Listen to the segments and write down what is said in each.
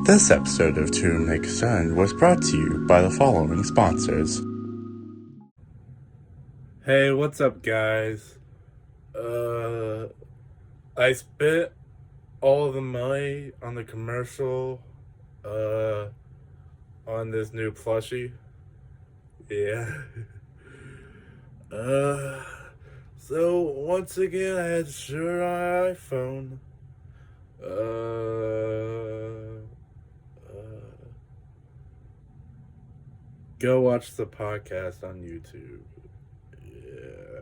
This episode of To Make a Sound was brought to you by the following sponsors. Hey, what's up, guys? I spent all the money on the commercial, on this new plushie. Yeah. So once again, I had to shoot on my iPhone. Go watch the podcast on YouTube. Yeah.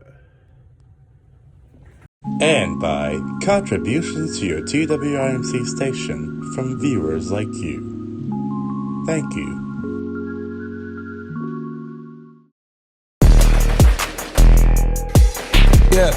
And by contributions to your TWRMC station from viewers like you. Thank you. Yeah.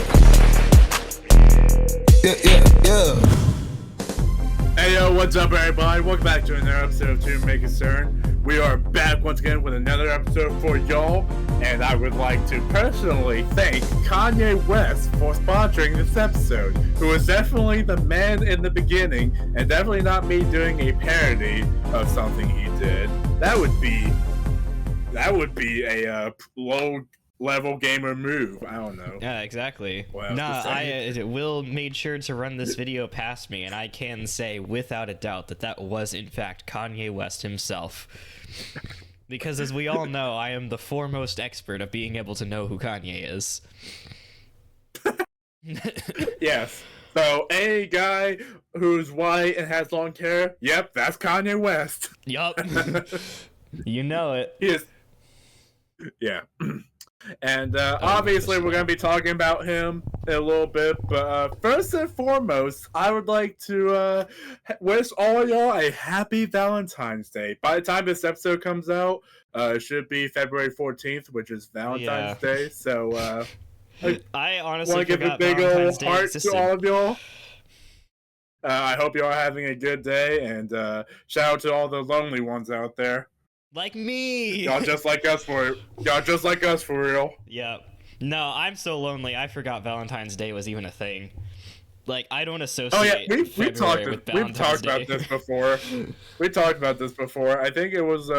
Hey yo, what's up everybody? Welcome back to another episode of To Make a Sound. We are back once again with another episode for y'all, and I would like to personally thank Kanye West for sponsoring this episode, who was definitely the man in the beginning, and definitely not me doing a parody of something he did. That would be a low-level gamer move. I don't know. Yeah, exactly. Will made sure to run this video past me, and I can say without a doubt that was in fact Kanye West himself. Because as we all know, I am the foremost expert of being able to know who Kanye is. Yes. So any guy who's white and has long hair, yep, that's Kanye West. Yup. You know it. He is. Yeah. And obviously we're going to be talking about him in a little bit, but first and foremost, I would like to wish all of y'all a happy Valentine's Day. By the time this episode comes out, it should be February 14th, which is Valentine's Day, so I honestly want to give a big old heart to all of y'all. I hope y'all are having a good day, and shout out to all the lonely ones out there. Like me! Y'all just like us for real. Yeah. No, I'm so lonely. I forgot Valentine's Day was even a thing. Like, I don't associate. Oh yeah, we've talked about this before. We talked about this before. I think it was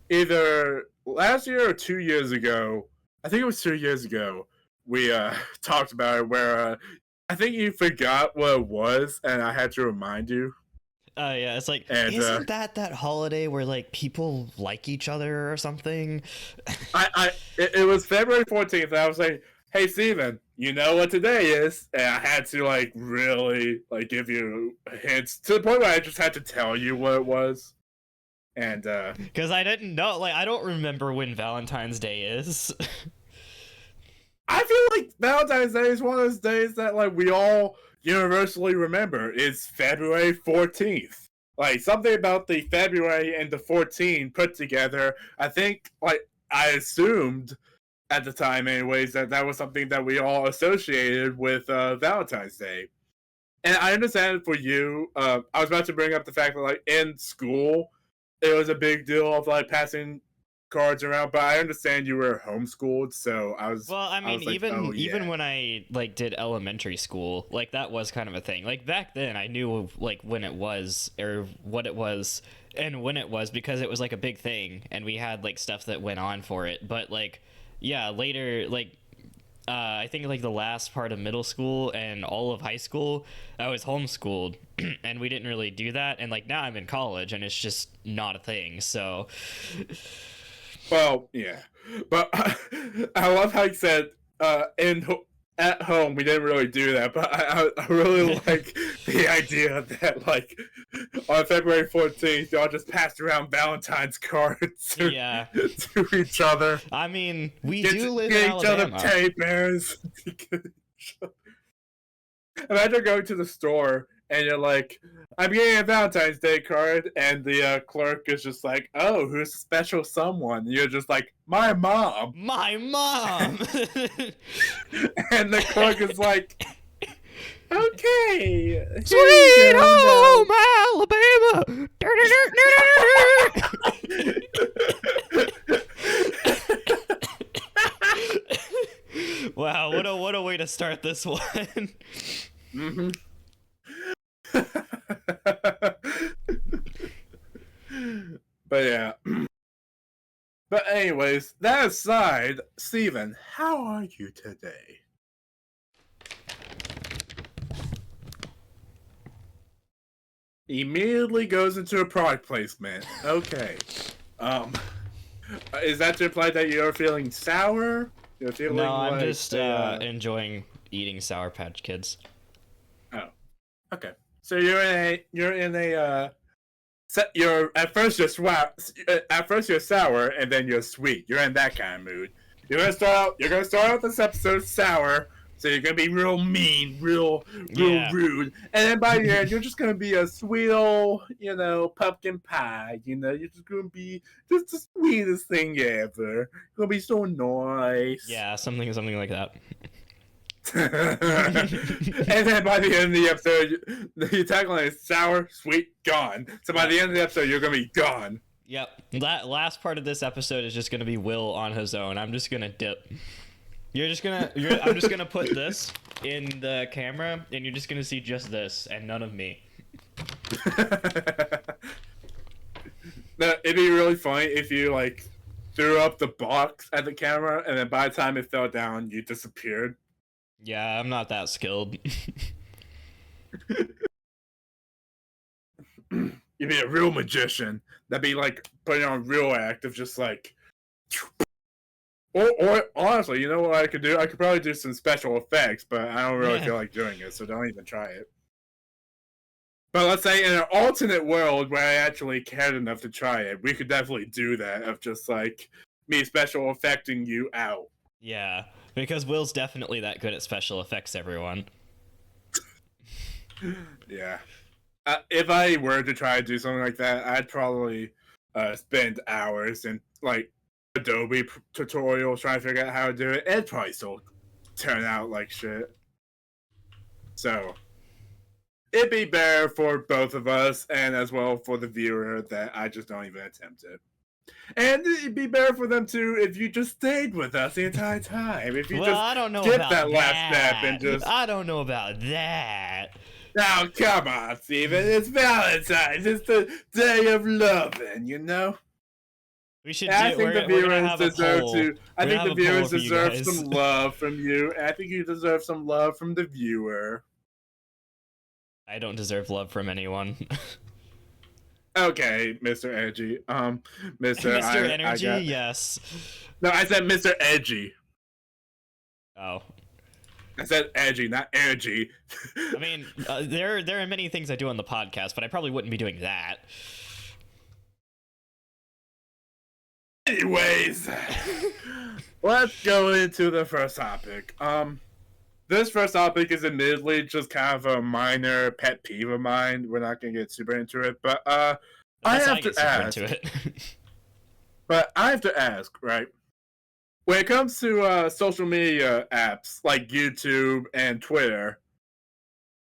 either last year or 2 years ago. I think it was 2 years ago. We talked about it where I think you forgot what it was, and I had to remind you. Yeah, it's like, isn't that holiday where, like, people like each other or something? It was February 14th, and I was like, hey, Steven, you know what today is? And I had to, like, really, like, give you hints, to the point where I just had to tell you what it was. And, because I didn't know, like, I don't remember when Valentine's Day is. I feel like Valentine's Day is one of those days that, like, we all universally remember. It's February 14th. Like, something about the February and the 14 put together, I think, like, I assumed at the time anyways that was something that we all associated with Valentine's Day. And I understand for you, I was about to bring up the fact that, like, in school it was a big deal of, like, passing cards around, but I understand you were homeschooled, so I was. Well, I mean, like, even when I, like, did elementary school, like, that was kind of a thing. Like, back then, I knew, like, when it was, or what it was, and when it was, because it was, like, a big thing, and we had, like, stuff that went on for it. But, like, yeah, later, like, I think, like, the last part of middle school and all of high school, I was homeschooled, and we didn't really do that. And, like, now I'm in college, and it's just not a thing, so. Well, yeah, but I love how you said at home we didn't really do that, but I really like the idea that, like, on February 14th y'all just passed around Valentine's cards to each other. I mean, we do live in Alabama. Get each other teddy bears. Imagine going to the store and you're like, I'm getting a Valentine's Day card, and the clerk is just like, oh, who's a special someone? And you're just like, my mom. My mom! And the clerk is like, okay. Sweet home Alabama! Wow, what a way to start this one. Mm-hmm. But yeah. But anyways, that aside, Steven, how are you today? Immediately goes into a product placement. Okay. Is that to imply that you're feeling sour? You're feeling No, I'm like just enjoying eating Sour Patch Kids. Oh, okay. So you're at first you're sour and then you're sweet. You're in that kind of mood. You're gonna start out this episode sour, so you're gonna be real mean, real rude, and then by the end you're just gonna be a sweet old, pumpkin pie. You're just gonna be just the sweetest thing ever. You're gonna be so nice. Yeah, something like that. And then by the end of the episode, the tagline is sour, sweet, gone. So by the end of the episode, you're gonna be gone. Yep. That last part of this episode is just gonna be Will on his own. I'm just gonna dip. I'm just gonna put this in the camera, and you're just gonna see just this and none of me. No, it'd be really funny if you threw up the box at the camera, and then by the time it fell down, you disappeared. Yeah, I'm not that skilled. You'd be a real magician. That'd be like putting on real act of just or honestly, you know what I could do? I could probably do some special effects, but I don't really feel like doing it, so don't even try it. But let's say in an alternate world where I actually cared enough to try it, we could definitely do that of just me special effecting you out. Yeah, because Will's definitely that good at special effects, everyone. Yeah. If I were to try to do something like that, I'd probably spend hours in Adobe tutorials trying to figure out how to do it. It'd probably still turn out like shit. So it'd be better for both of us and as well for the viewer that I just don't even attempt it. And it'd be better for them too if you just stayed with us the entire time. If you I don't know skip about that last step and just I don't know about that. Now, come on, Steven. It's Valentine's. It's the day of loving, We should. I think the viewers deserve to. I think the viewers deserve you some love from you. And I think you deserve some love from the viewer. I don't deserve love from anyone. Okay, Mr. Edgy. Mr. Mr. Energy, yes. No, I said Mr. Edgy. Oh. I said edgy, not edgy. I mean, there are many things I do on the podcast, but I probably wouldn't be doing that. Anyways, let's go into the first topic. This first topic is admittedly just kind of a minor pet peeve of mine. We're not gonna get super into it, but I have to ask. But I have to ask, right? When it comes to social media apps like YouTube and Twitter,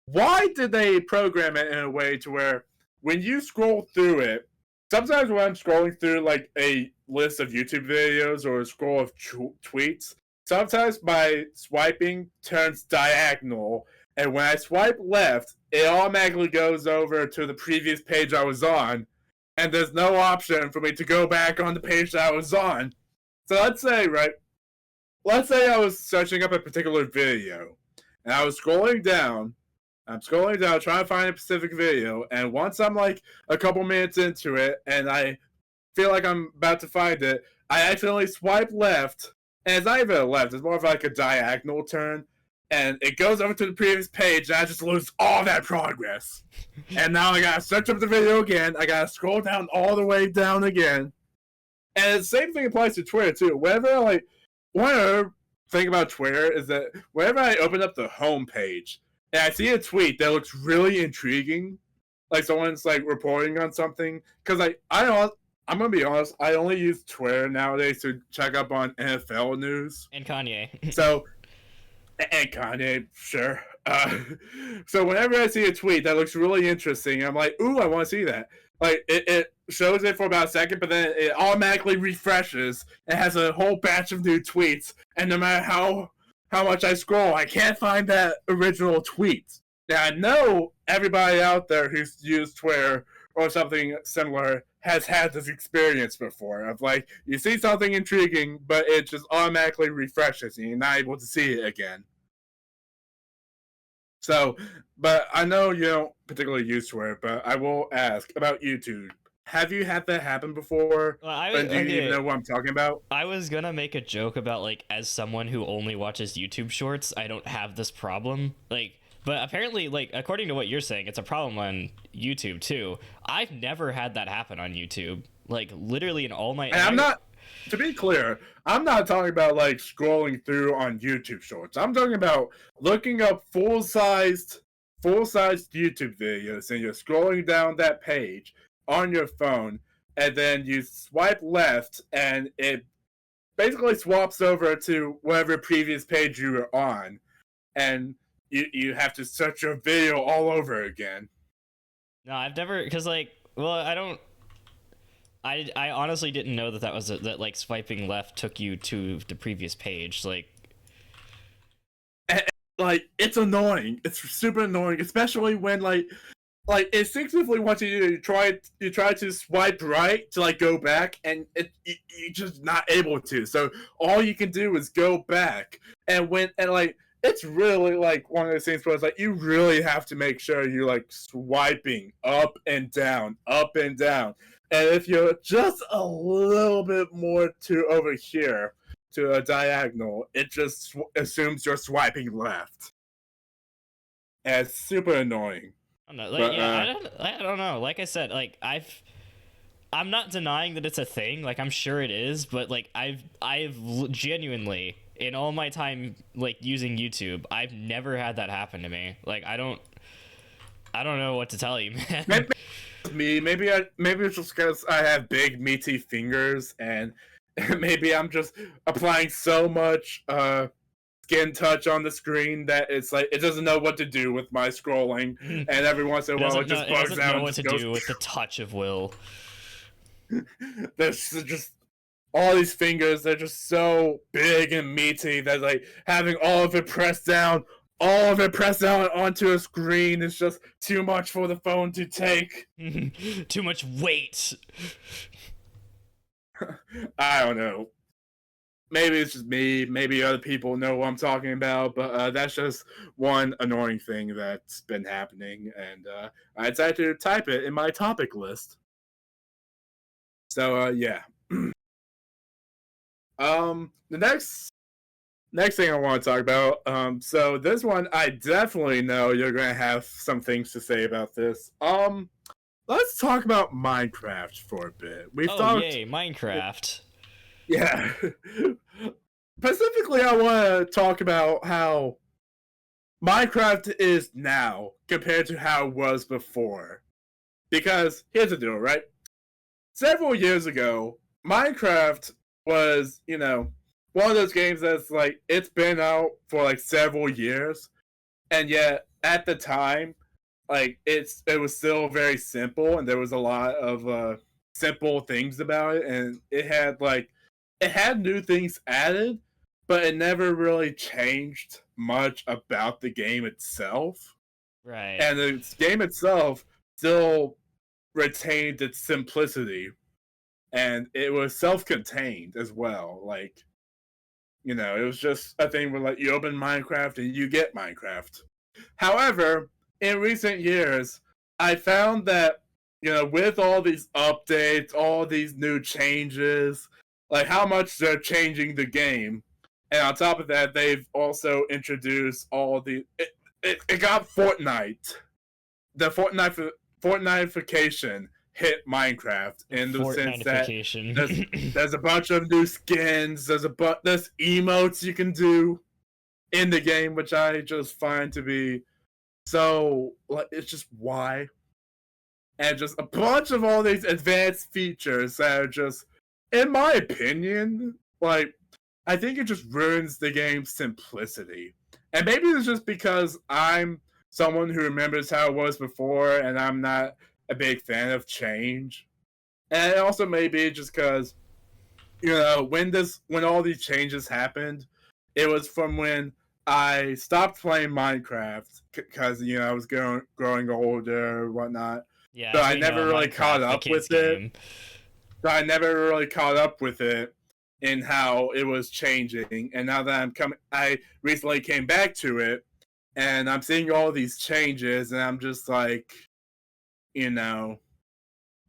why did they program it in a way to where when you scroll through it, sometimes when I'm scrolling through a list of YouTube videos or a scroll of tweets, sometimes my swiping turns diagonal, and when I swipe left, it automatically goes over to the previous page I was on, and there's no option for me to go back on the page that I was on. So let's say I was searching up a particular video, and I was scrolling down. I'm scrolling down, trying to find a specific video, and once I'm a couple minutes into it, and I feel like I'm about to find it, I accidentally swipe left, and it's not even a left, it's more of a diagonal turn, and it goes over to the previous page, and I just lose all that progress. And now I gotta search up the video again, I gotta scroll down all the way down again. And the same thing applies to Twitter too. One other thing about Twitter is that whenever I open up the home page and I see a tweet that looks really intriguing, like someone's reporting on something, because I'm gonna be honest, I only use Twitter nowadays to check up on NFL news. And Kanye. And Kanye, sure. So whenever I see a tweet that looks really interesting, I'm like, ooh, I want to see that. It shows it for about a second, but then it automatically refreshes. It has a whole batch of new tweets, and no matter how much I scroll, I can't find that original tweet. Now, I know everybody out there who's used Twitter or something similar has had this experience before of like you see something intriguing, but it just automatically refreshes and you're not able to see it again. So, but I know you don't particularly use Twitter, but I will ask about YouTube. Have you had that happen before? Well, And do you even know what I'm talking about? I was gonna make a joke about like as someone who only watches YouTube shorts, I don't have this problem. Like, but apparently, like according to what you're saying, it's a problem on YouTube too. I've never had that happen on YouTube. Like literally in all my. And I'm not. To be clear, I'm not talking about like scrolling through on YouTube Shorts. I'm talking about looking up full-sized YouTube videos and you're scrolling down that page on your phone, and then you swipe left, and it basically swaps over to whatever previous page you were on, and you have to search your video all over again. No, I've never because like well I don't. I honestly didn't know that was that like swiping left took you to the previous page. Like it's annoying. It's super annoying, especially when like instinctively once you try to swipe right to like go back, and you're just not able to. So all you can do is go back, and like it's really like one of those things where it's like you really have to make sure you're like swiping up and down, up and down. And if you're just a little bit more to over here to a diagonal, it just assumes you're swiping left. And it's super annoying. I don't know. Like, yeah, I don't know. Like I said, like I'm not denying that it's a thing. Like I'm sure it is, but like I've genuinely in all my time like using YouTube, I've never had that happen to me. Like I don't know what to tell you, man. Maybe it's just because I have big meaty fingers, and maybe I'm just applying so much skin touch on the screen that it's like it doesn't know what to do with my scrolling, and every once in a while it just bugs out. It doesn't know what to do with the touch of Will. There's just all these fingers. They're just so big and meaty that like having all of it pressed down onto a screen is just too much for the phone to take. Too much weight. I don't know. Maybe it's just me. Maybe other people know what I'm talking about, but that's just one annoying thing that's been happening, and I decided to type it in my topic list. So, yeah. The next thing I want to talk about. So this one, I definitely know you're gonna have some things to say about this. Let's talk about Minecraft for a bit. Yay, Minecraft. Yeah. Specifically, I want to talk about how Minecraft is now compared to how it was before. Because here's the deal, right? Several years ago, Minecraft was, one of those games that's like it's been out for like several years, and yet at the time, like it was still very simple, and there was a lot of simple things about it, and it had new things added, but it never really changed much about the game itself. Right. And the game itself still retained its simplicity, and it was self-contained as well. Like, it was just a thing where like you open Minecraft and you get Minecraft. However, in recent years, I found that, with all these updates, all these new changes, like how much they're changing the game. And on top of that, they've also introduced all the... It got Fortnite. The Fortnite-ification hit Minecraft in the sense that there's a bunch of new skins, there's emotes you can do in the game, which I just find to be so, like, it's just why? And just a bunch of all these advanced features that are just, in my opinion, like, I think it just ruins the game's simplicity. And maybe it's just because I'm someone who remembers how it was before, and I'm not a big fan of change. And also maybe just because, when all these changes happened, it was from when I stopped playing Minecraft because, I was growing older or whatnot. Yeah, So as I we never know, really caught Minecraft, the up kids' with it. game. So I never really caught up with it in how it was changing. And now that I recently came back to it, and I'm seeing all these changes, and I'm just like, you know,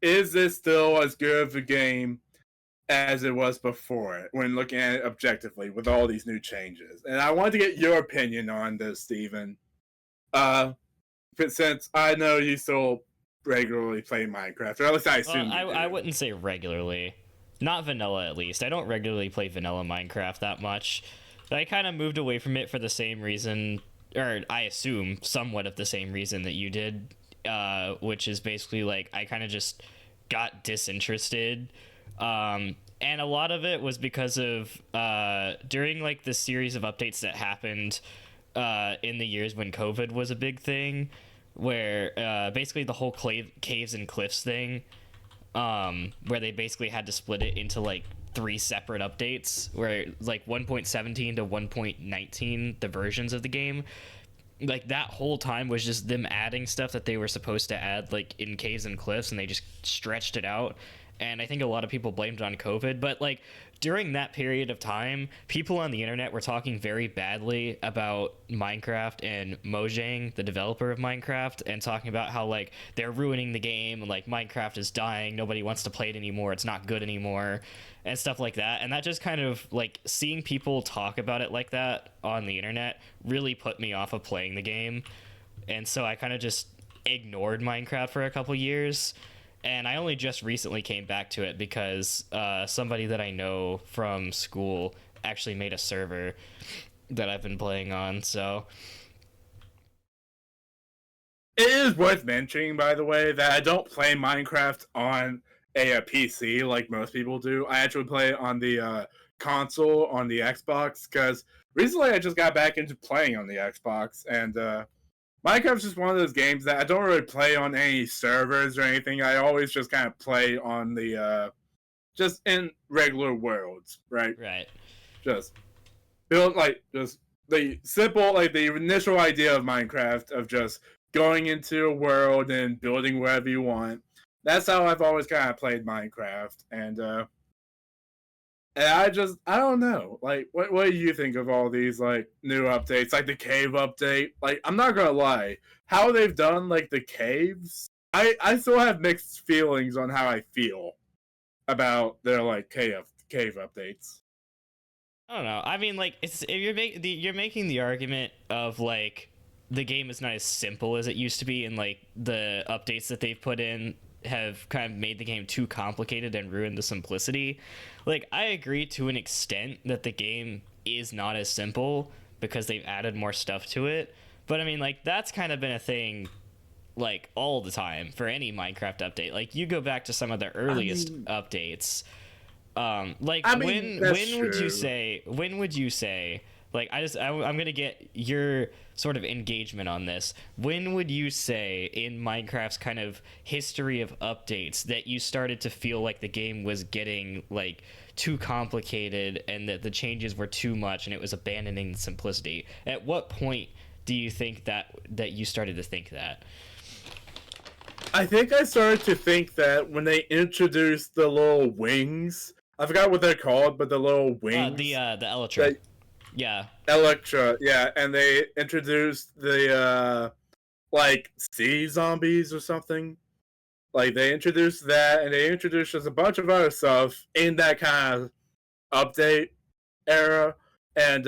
is this still as good of a game as it was before it when looking at it objectively with all these new changes? And I wanted to get your opinion on this, Steven. But since I know you still regularly play Minecraft, or at least I Well, assume you do. I wouldn't say regularly. Not vanilla, at least. I don't regularly play vanilla Minecraft that much. I kind of moved away from it for the same reason, or I assume somewhat of the same reason that you did, which is basically like I kind of just got disinterested. And a lot of it was because of during like the series of updates that happened in the years when COVID was a big thing, where basically the whole caves and cliffs thing, where they basically had to split it into like 3 separate updates, where like 1.17 to 1.19, the versions of the game, like that whole time was just them adding stuff that they were supposed to add like in caves and cliffs, and they just stretched it out. And I think a lot of people blamed it on COVID, but like during that period of time, people on the internet were talking very badly about Minecraft and Mojang, the developer of Minecraft, and talking about how like they're ruining the game and like Minecraft is dying, nobody wants to play it anymore, it's not good anymore, and stuff like that. And that just kind of like seeing people talk about it like that on the internet really put me off of playing the game. And so I kind of just ignored Minecraft for a couple years. And I only just recently came back to it because somebody that I know from school actually made a server that I've been playing on, so... It is worth mentioning, by the way, that I don't play Minecraft on a PC like most people do. I actually play it on the console, on the Xbox, because recently I just got back into playing on the Xbox, and Minecraft's just one of those games that I don't really play on any servers or anything. I always just kind of play on the just in regular worlds, right? Right. Just build like just the simple like the initial idea of Minecraft of just going into a world and building wherever you want. That's how I've always kind of played Minecraft, and I don't know. Like, what do you think of all these like new updates, like the cave update? Like, I'm not gonna lie, how they've done like the caves, I still have mixed feelings on how I feel about their like cave updates. I don't know. I mean, like, it's if you're making the argument of like the game is not as simple as it used to be, and like the updates that they've put in have kind of made the game too complicated and ruined the simplicity. Like, I agree to an extent that the game is not as simple because they've added more stuff to it. But I mean, like, that's kind of been a thing like all the time for any Minecraft update. Like, you go back to some of the earliest updates. Like, when would you say like I'm gonna get your sort of engagement on this. When would you say in Minecraft's kind of history of updates that you started to feel like the game was getting like too complicated and that the changes were too much and it was abandoning the simplicity? At what point do you think that you started to think that? I think I started to think that when they introduced the little wings, I forgot what they're called, but the little wings. The Elytra. Yeah. Elytra, yeah, and they introduced the like sea zombies or something. Like they introduced that, and they introduced just a bunch of other stuff in that kind of update era, and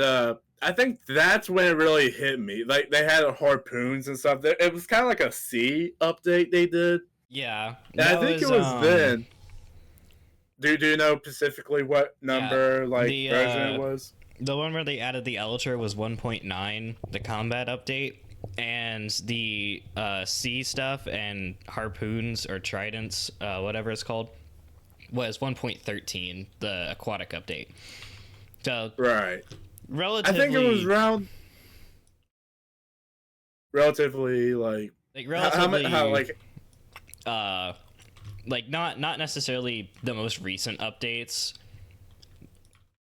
I think that's when it really hit me. Like they had harpoons and stuff. It was kind of like a sea update they did. Yeah, and I think it was then. Do you know specifically what number version it was? The one where they added the Elytra was 1.9, the combat update, and the sea stuff and harpoons or tridents, whatever it's called, was 1.13, the aquatic update. So right, relatively. I think it was around relatively like relatively how like not necessarily the most recent updates.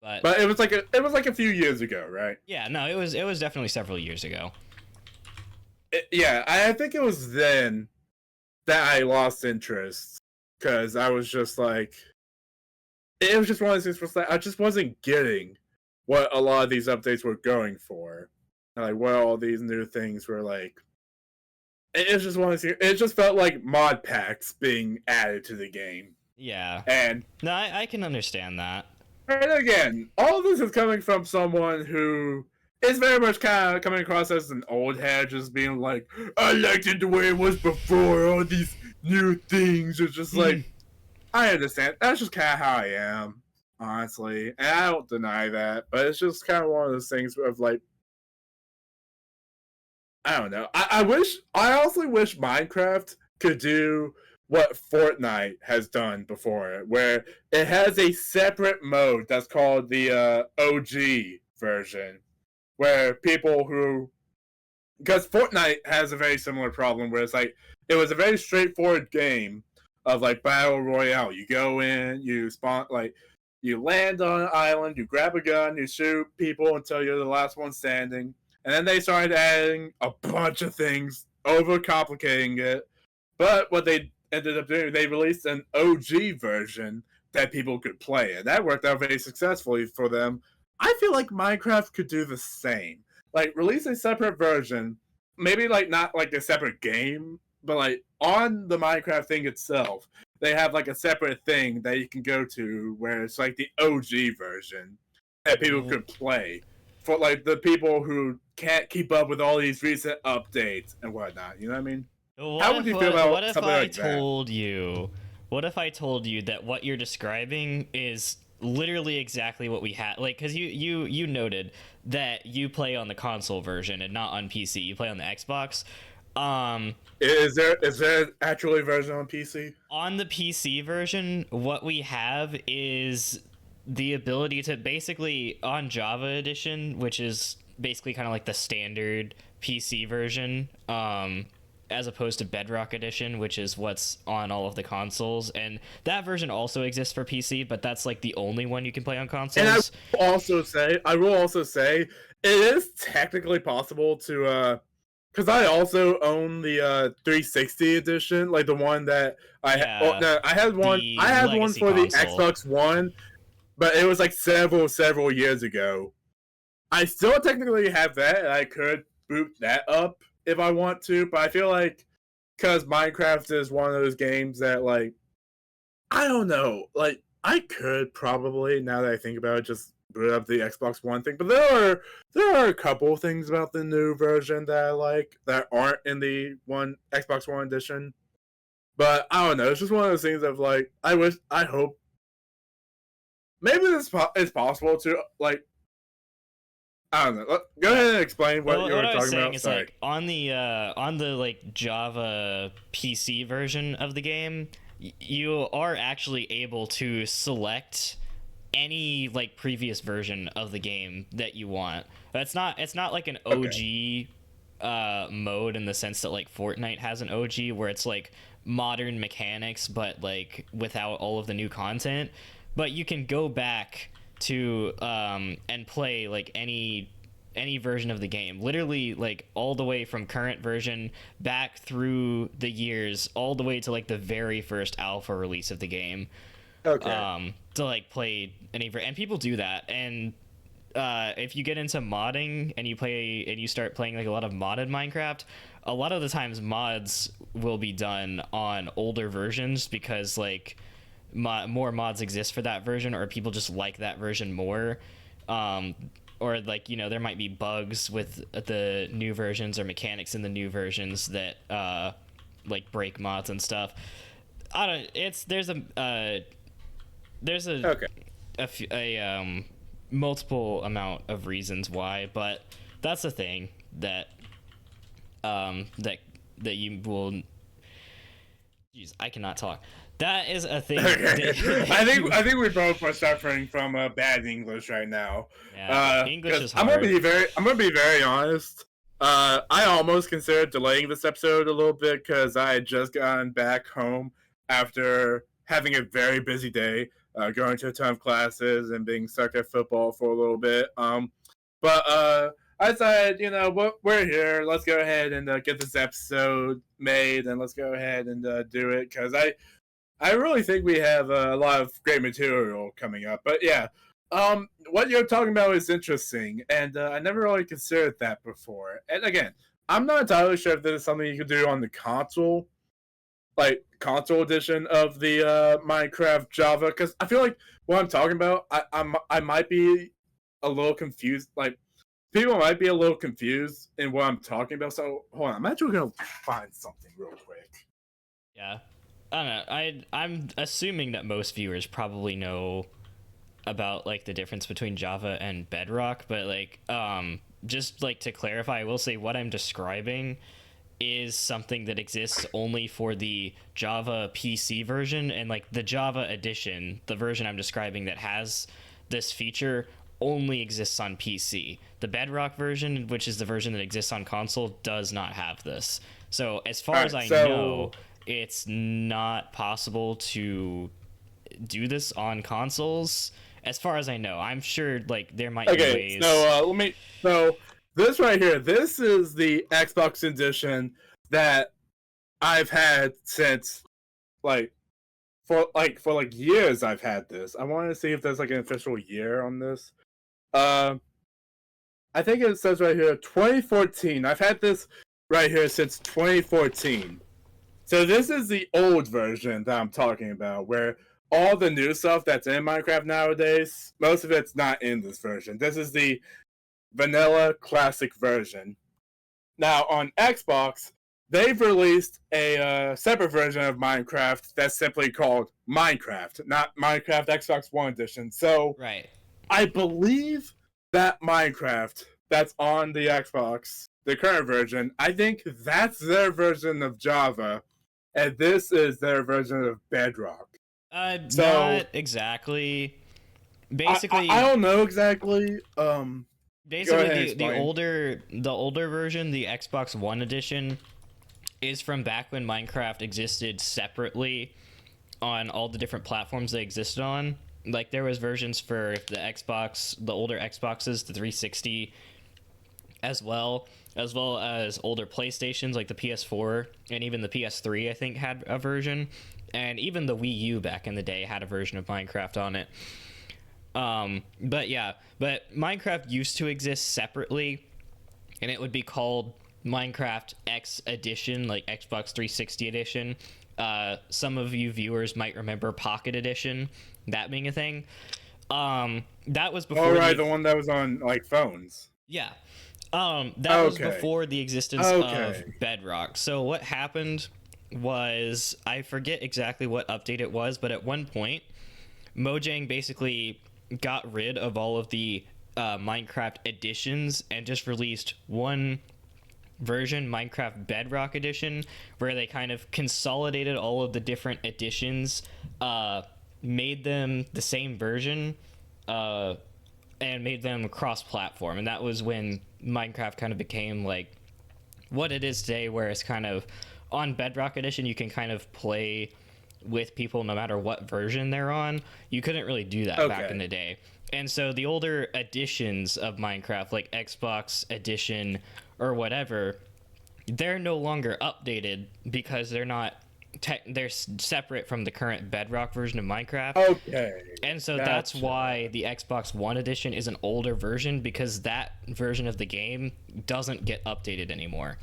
But it was like a few years ago, right? Yeah, no, it was definitely several years ago. Yeah, I think it was then that I lost interest because I was just like, it was just one of those things where I just wasn't getting what a lot of these updates were going for, and like what all these new things were like. It's just one of those things, it just felt like mod packs being added to the game, Yeah. and No, I can understand that. and again, all of this is coming from someone who is very much kind of coming across as an old head, just being like, I liked it the way it was before, all these new things. It's just like, I understand. That's just kind of how I am, honestly. And I don't deny that, but it's just kind of one of those things of like, I don't know. I also wish Minecraft could do what Fortnite has done before it, where it has a separate mode that's called the OG version, where people who, because Fortnite has a very similar problem where it's like, it was a very straightforward game of like battle royale. You go in, you spawn, like, you land on an island, you grab a gun, you shoot people until you're the last one standing. And then they started adding a bunch of things, overcomplicating it. But what they ended up doing, they released an OG version that people could play, and that worked out very successfully for them. I feel like Minecraft could do the same. Like, release a separate version, maybe like not like a separate game, but like on the Minecraft thing itself, they have like a separate thing that you can go to where it's like the OG version that people could play for like the people who can't keep up with all these recent updates and whatnot. You know what I mean? How would you feel about something like that? What if I told you that what you're describing is literally exactly what we had? Like, because you noted that you play on the console version and not on PC. You play on the Xbox. Is there actually a version on PC? On the PC version, what we have is the ability to basically, on Java Edition, which is basically kind of like the standard PC version, as opposed to Bedrock Edition, which is what's on all of the consoles. And that version also exists for PC, but that's like the only one you can play on consoles. And I will also say, it is technically possible to, because I also own the 360 edition, like the one that I had one for the Xbox One, but it was like several years ago. I still technically have that, and I could boot that up if I want to, but I feel like because Minecraft is one of those games that, like, I don't know, like, I could probably, now that I think about it, just boot up the Xbox One thing, but there are a couple things about the new version that I like that aren't in the Xbox One edition. But I don't know, it's just one of those things of like, I hope maybe it's possible to, like, I don't know. Go ahead and explain what you were talking about. Is, like, on the like Java PC version of the game, you are actually able to select any like previous version of the game that you want. It's not like an OG mode in the sense that like Fortnite has an OG where it's like modern mechanics but like without all of the new content. But you can go back to and play like any version of the game, literally like all the way from current version back through the years, all the way to like the very first alpha release of the game. Okay. To like play and people do that. And if you get into modding and you start playing like a lot of modded Minecraft, a lot of the times mods will be done on older versions because like more mods exist for that version, or people just like that version more, or like, you know, there might be bugs with the new versions or mechanics in the new versions that like break mods and stuff. I don't. There's a multiple amount of reasons why, but that's the thing that that you will. Jeez, I cannot talk. That is a thing. I think we both are suffering from bad English right now. Yeah, English is hard. I'm gonna be very honest. I almost considered delaying this episode a little bit because I had just gotten back home after having a very busy day, going to a ton of classes and being stuck at football for a little bit. But I said, we're here. Let's go ahead and get this episode made, and let's go ahead and do it because I really think we have a lot of great material coming up. But yeah, what you're talking about is interesting, and I never really considered that before. And again, I'm not entirely sure if this is something you could do on the console, like console edition of the Minecraft Java, because I feel like what I'm talking about, I might be a little confused. Like people might be a little confused in what I'm talking about. So hold on, I'm actually gonna find something real quick. Yeah, I don't know. I'm assuming that most viewers probably know about like the difference between Java and Bedrock, but like just like to clarify, I will say what I'm describing is something that exists only for the Java PC version, and like the Java edition, the version I'm describing that has this feature only exists on PC. The Bedrock version, which is the version that exists on console, does not have this. So as far as I know, it's not possible to do this on consoles. As far as I know, I'm sure like there might be ways. So this right here, this is the Xbox edition that I've had since for years. I've had this. I wanted to see if there's like an official year on this. I think it says right here 2014. I've had this right here since 2014. So this is the old version that I'm talking about, where all the new stuff that's in Minecraft nowadays, most of it's not in this version. This is the vanilla classic version. Now on Xbox, they've released a separate version of Minecraft that's simply called Minecraft, not Minecraft Xbox One Edition. So right. I believe that Minecraft that's on the Xbox, the current version, I think that's their version of Java, and this is their version of Bedrock. Not exactly. Basically, I don't know exactly. Basically, the older version, the Xbox One edition, is from back when Minecraft existed separately on all the different platforms they existed on. Like there was versions for the Xbox, the older Xboxes, the 360, as well as older PlayStations like the PS4 and even the PS3. I think had a version, and even the Wii U back in the day had a version of Minecraft on it. But Minecraft used to exist separately, and it would be called Minecraft X Edition, like Xbox 360 Edition. Some of you viewers might remember Pocket Edition, that being a thing. That was before. Oh, right, the one that was on like phones. Yeah. That was before the existence of Bedrock. So what happened was, I forget exactly what update it was, but at one point, Mojang basically got rid of all of the Minecraft editions and just released one version, Minecraft Bedrock Edition, where they kind of consolidated all of the different editions, made them the same version, and made them cross-platform. And that was when Minecraft kind of became like what it is today, where it's kind of on Bedrock Edition you can kind of play with people no matter what version they're on. You couldn't really do that back in the day. And so the older editions of Minecraft, like Xbox Edition or whatever, they're no longer updated because they're not they're separate from the current Bedrock version of Minecraft. Okay. And so that's why the Xbox One edition is an older version, because that version of the game doesn't get updated anymore.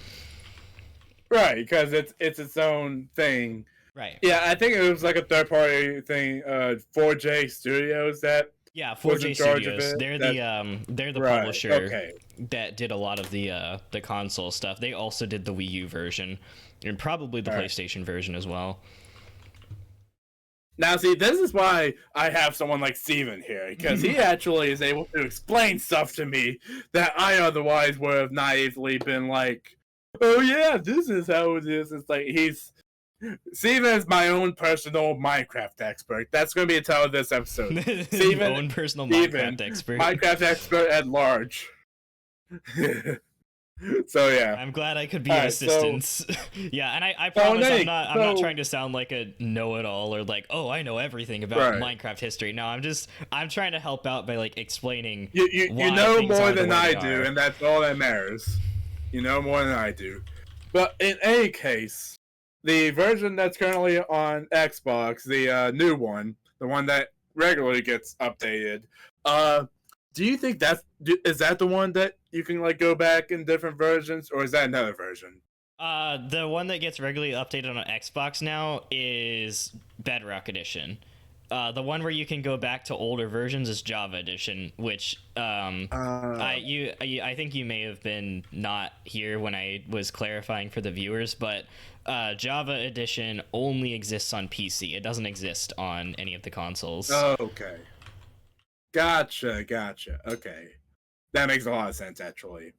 Right, because it's its own thing. Right. Yeah, I think it was like a third party thing. 4J Studios that. Yeah, 4J Studios. They're the publisher that did a lot of the console stuff. They also did the Wii U version and probably the PlayStation version as well. Now, see, this is why I have someone like Steven here, because he actually is able to explain stuff to me that I otherwise would have naively been like, "Oh yeah, this is how it is." It's like Steven is my own personal Minecraft expert. That's going to be the title of this episode. Steven, own personal Minecraft expert. Minecraft expert at large. So yeah. I'm glad I could be All of right, assistance. Yeah, and I promise Nate, I'm not trying to sound like a know-it-all or like, oh, I know everything about Right. Minecraft history. No, I'm trying to help out by like explaining You why know things more are the than way I they do, are. and that's all that matters. You know more than I do. But in any case, the version that's currently on Xbox, the new one, the one that regularly gets updated, do you think is that the one that you can like go back in different versions, or is that another version? The one that gets regularly updated on Xbox now is Bedrock Edition. The one where you can go back to older versions is Java Edition, which I think you may have been not here when I was clarifying for the viewers, but Java Edition only exists on PC. It doesn't exist on any of the consoles. Okay. Gotcha. Okay. That makes a lot of sense, actually.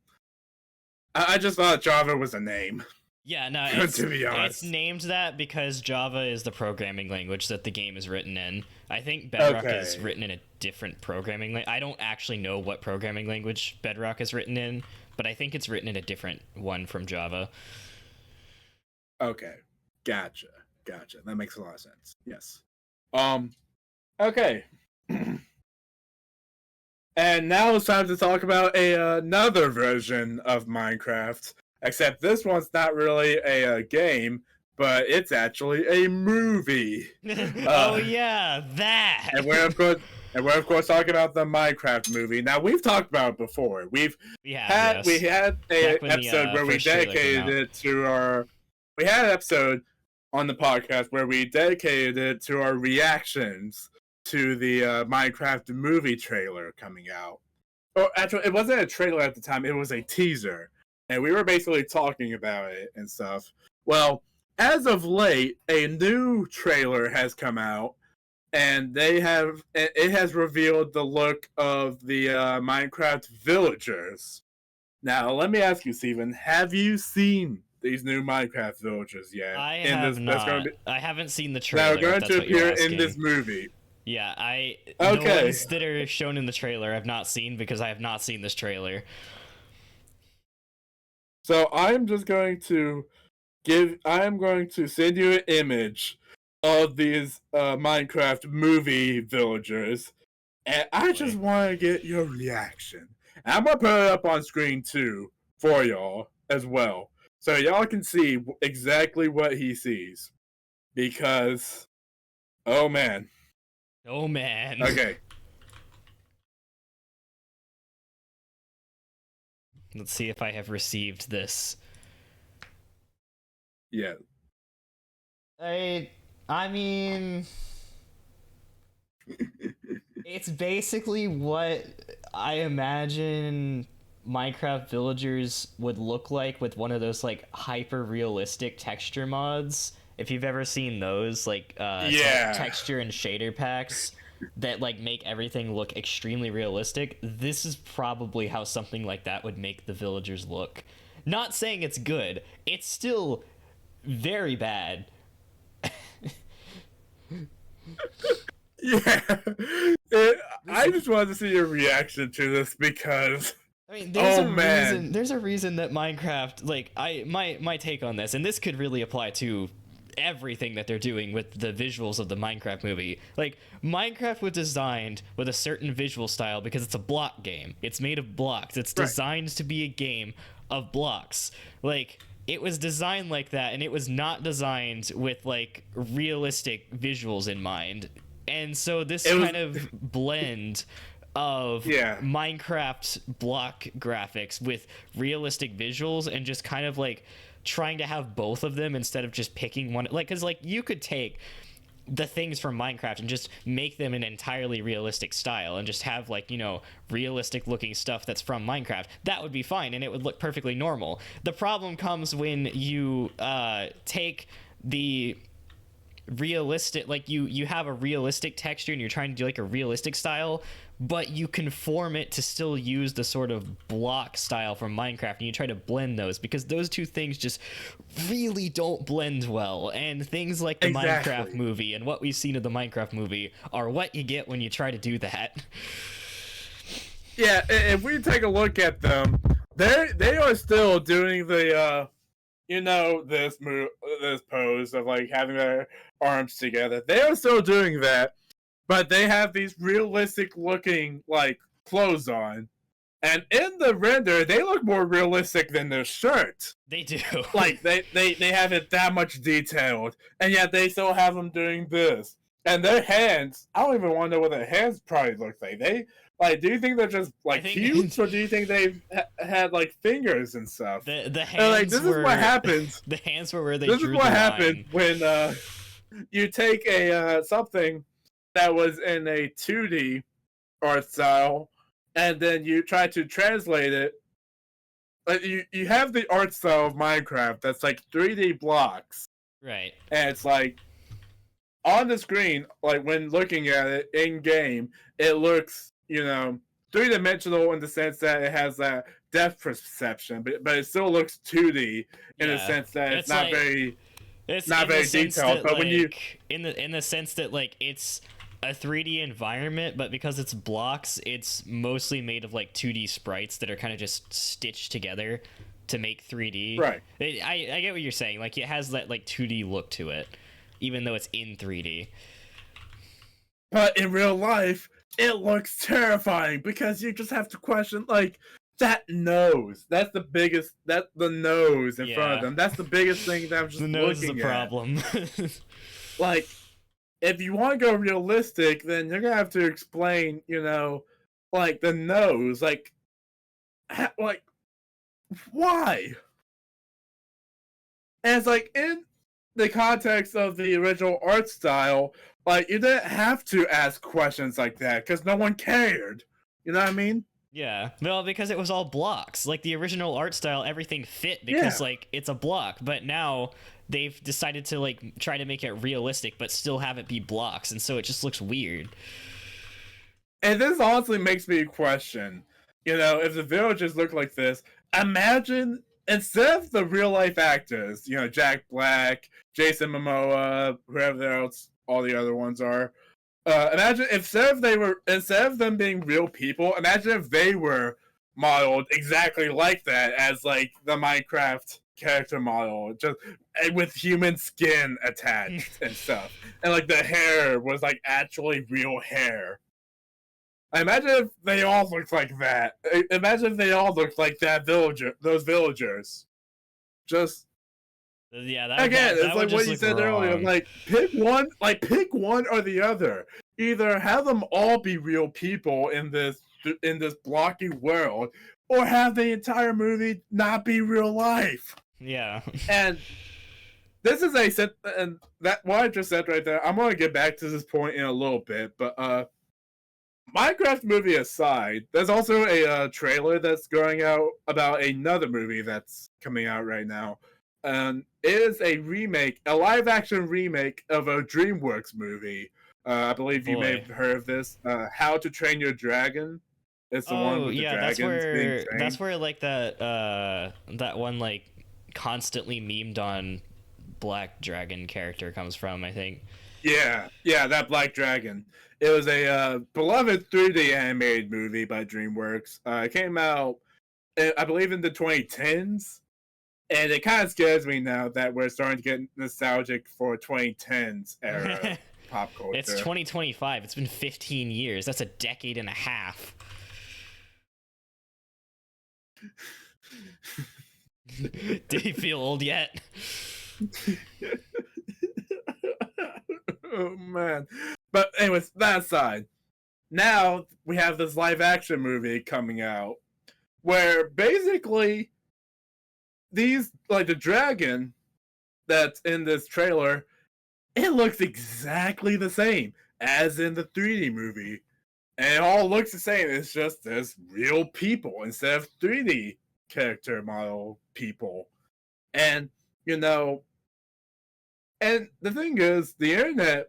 I just thought Java was a name. Yeah, no, To be honest. it's named that because Java is the programming language that the game is written in. I think Bedrock is Okay. written in a different programming language. I don't actually know what programming language Bedrock is written in, but I think it's written in a different one from Java. Okay. Gotcha. That makes a lot of sense. Yes. Okay. And now it's time to talk about another version of Minecraft. Except this one's not really a game, but it's actually a movie. Oh yeah, that. And we're of course talking about the Minecraft movie. Now we've talked about it before. We had Back when an episode where we first trailer came dedicated out. it to our. We had an episode on the podcast where we dedicated it to our reactions to the Minecraft movie trailer coming out. Or actually, it wasn't a trailer at the time; it was a teaser, and we were basically talking about it and stuff. Well, as of late, a new trailer has come out, and it has revealed the look of the Minecraft villagers. Now, let me ask you, Steven, have you seen these new Minecraft villagers yet? I have not. I haven't seen the trailer. That are going if that's to what you're appear in this asking. movie. Yeah, Okay. The ones that are shown in the trailer I've not seen because I have not seen this trailer. So I'm just going to send you an image of these Minecraft movie villagers, and I just want to get your reaction. And I'm gonna put it up on screen too for y'all as well, so y'all can see exactly what he sees. Because, oh man. Oh man. Okay. Let's see if I have received this. Yeah. I mean, it's basically what I imagine Minecraft villagers would look like with one of those like hyper realistic texture mods. If you've ever seen those, like texture and shader packs that like make everything look extremely realistic, this is probably how something like that would make the villagers look. Not saying it's good, it's still very bad. Yeah. I just wanted to see your reaction to this because I mean, there's a reason that Minecraft, like, my take on this, and this could really apply to everything that they're doing with the visuals of the Minecraft movie. Like, Minecraft was designed with a certain visual style because it's a block game. It's made of blocks. It's designed to be a game of blocks. Like, it was designed like that, and it was not designed with, like, realistic visuals in mind. And so this kind of blend of Minecraft block graphics with realistic visuals and just kind of like trying to have both of them instead of just picking one, like, because like you could take the things from Minecraft and just make them an entirely realistic style and just have, like, you know, realistic looking stuff that's from Minecraft. That would be fine and it would look perfectly normal. The problem comes when you take the realistic, like you have a realistic texture and you're trying to do like a realistic style, but you conform it to still use the sort of block style from Minecraft, and you try to blend those because those two things just really don't blend well. And things like the Minecraft movie and what we've seen of the Minecraft movie are what you get when you try to do that. Yeah, if we take a look at them, they are still doing the this pose of like having their arms together. They are still doing that, but they have these realistic looking like clothes on. And in the render, they look more realistic than their shirt. They do. Like they have it that much detailed, and yet they still have them doing this. And their hands, I don't even want to know what their hands probably look like. They like, do you think they're just like cute, or do you think they've had like fingers and stuff? The and, hands like, this were, is what happens. The hands were where they this drew is what the happened line. when you take a something that was in a 2D art style, and then you try to translate it. Like you have the art style of Minecraft that's like 3D blocks, Right. and it's like on the screen, like when looking at it in game, it looks, 3-dimensional in the sense that it has that depth perception, but it still looks 2D in the sense that it's not very detailed. But when you in the sense that like it's a 3D environment, but because it's blocks, it's mostly made of like 2D sprites that are kind of just stitched together to make 3D. Right. I get what you're saying. Like it has that like 2D look to it, even though it's in 3D. But in real life, it looks terrifying because you just have to question like that nose. That's the biggest. That's the nose in front of them. That's the biggest thing that I'm just looking at. The nose is a problem. Like, if you want to go realistic, then you're gonna have to explain, like the nose, like why? And it's like in the context of the original art style, like you didn't have to ask questions like that because no one cared. You know what I mean? Yeah, well, because it was all blocks. Like the original art style, everything fit because like it's a block. But now they've decided to like try to make it realistic, but still have it be blocks, and so it just looks weird. And this honestly makes me question, if the villagers look like this, imagine instead of the real life actors, Jack Black, Jason Momoa, whoever else all the other ones are. Imagine instead of them being real people, imagine if they were modeled exactly like that as like the Minecraft character model, just with human skin attached and stuff, and like the hair was like actually real hair. I imagine if they all looked like that. Imagine if they all looked like those villagers. Just it's like what you said earlier. Like pick one or the other. Either have them all be real people in this blocky world, or have the entire movie not be real life. Yeah. And this is and that what I just said right there. I'm gonna get back to this point in a little bit, but Minecraft movie aside, there's also a trailer that's going out about another movie that's coming out right now. And it is a live-action remake of a DreamWorks movie. I believe you may have heard of this. How to Train Your Dragon. It's the one with the dragons being trained. That's where like that one like constantly memed on Black Dragon character comes from, I think. Yeah, that Black Dragon. It was a beloved 3D animated movie by DreamWorks. It came out, I believe, in the 2010s. And it kind of scares me now that we're starting to get nostalgic for 2010s era pop culture. It's 2025. It's been 15 years. That's a decade and a half. Did he feel old yet? Oh, man. But anyways, that aside, now we have this live action movie coming out where basically the dragon that's in this trailer, it looks exactly the same as in the 3D movie. And it all looks the same. It's just there's real people instead of 3D character model people. And, and the thing is, the internet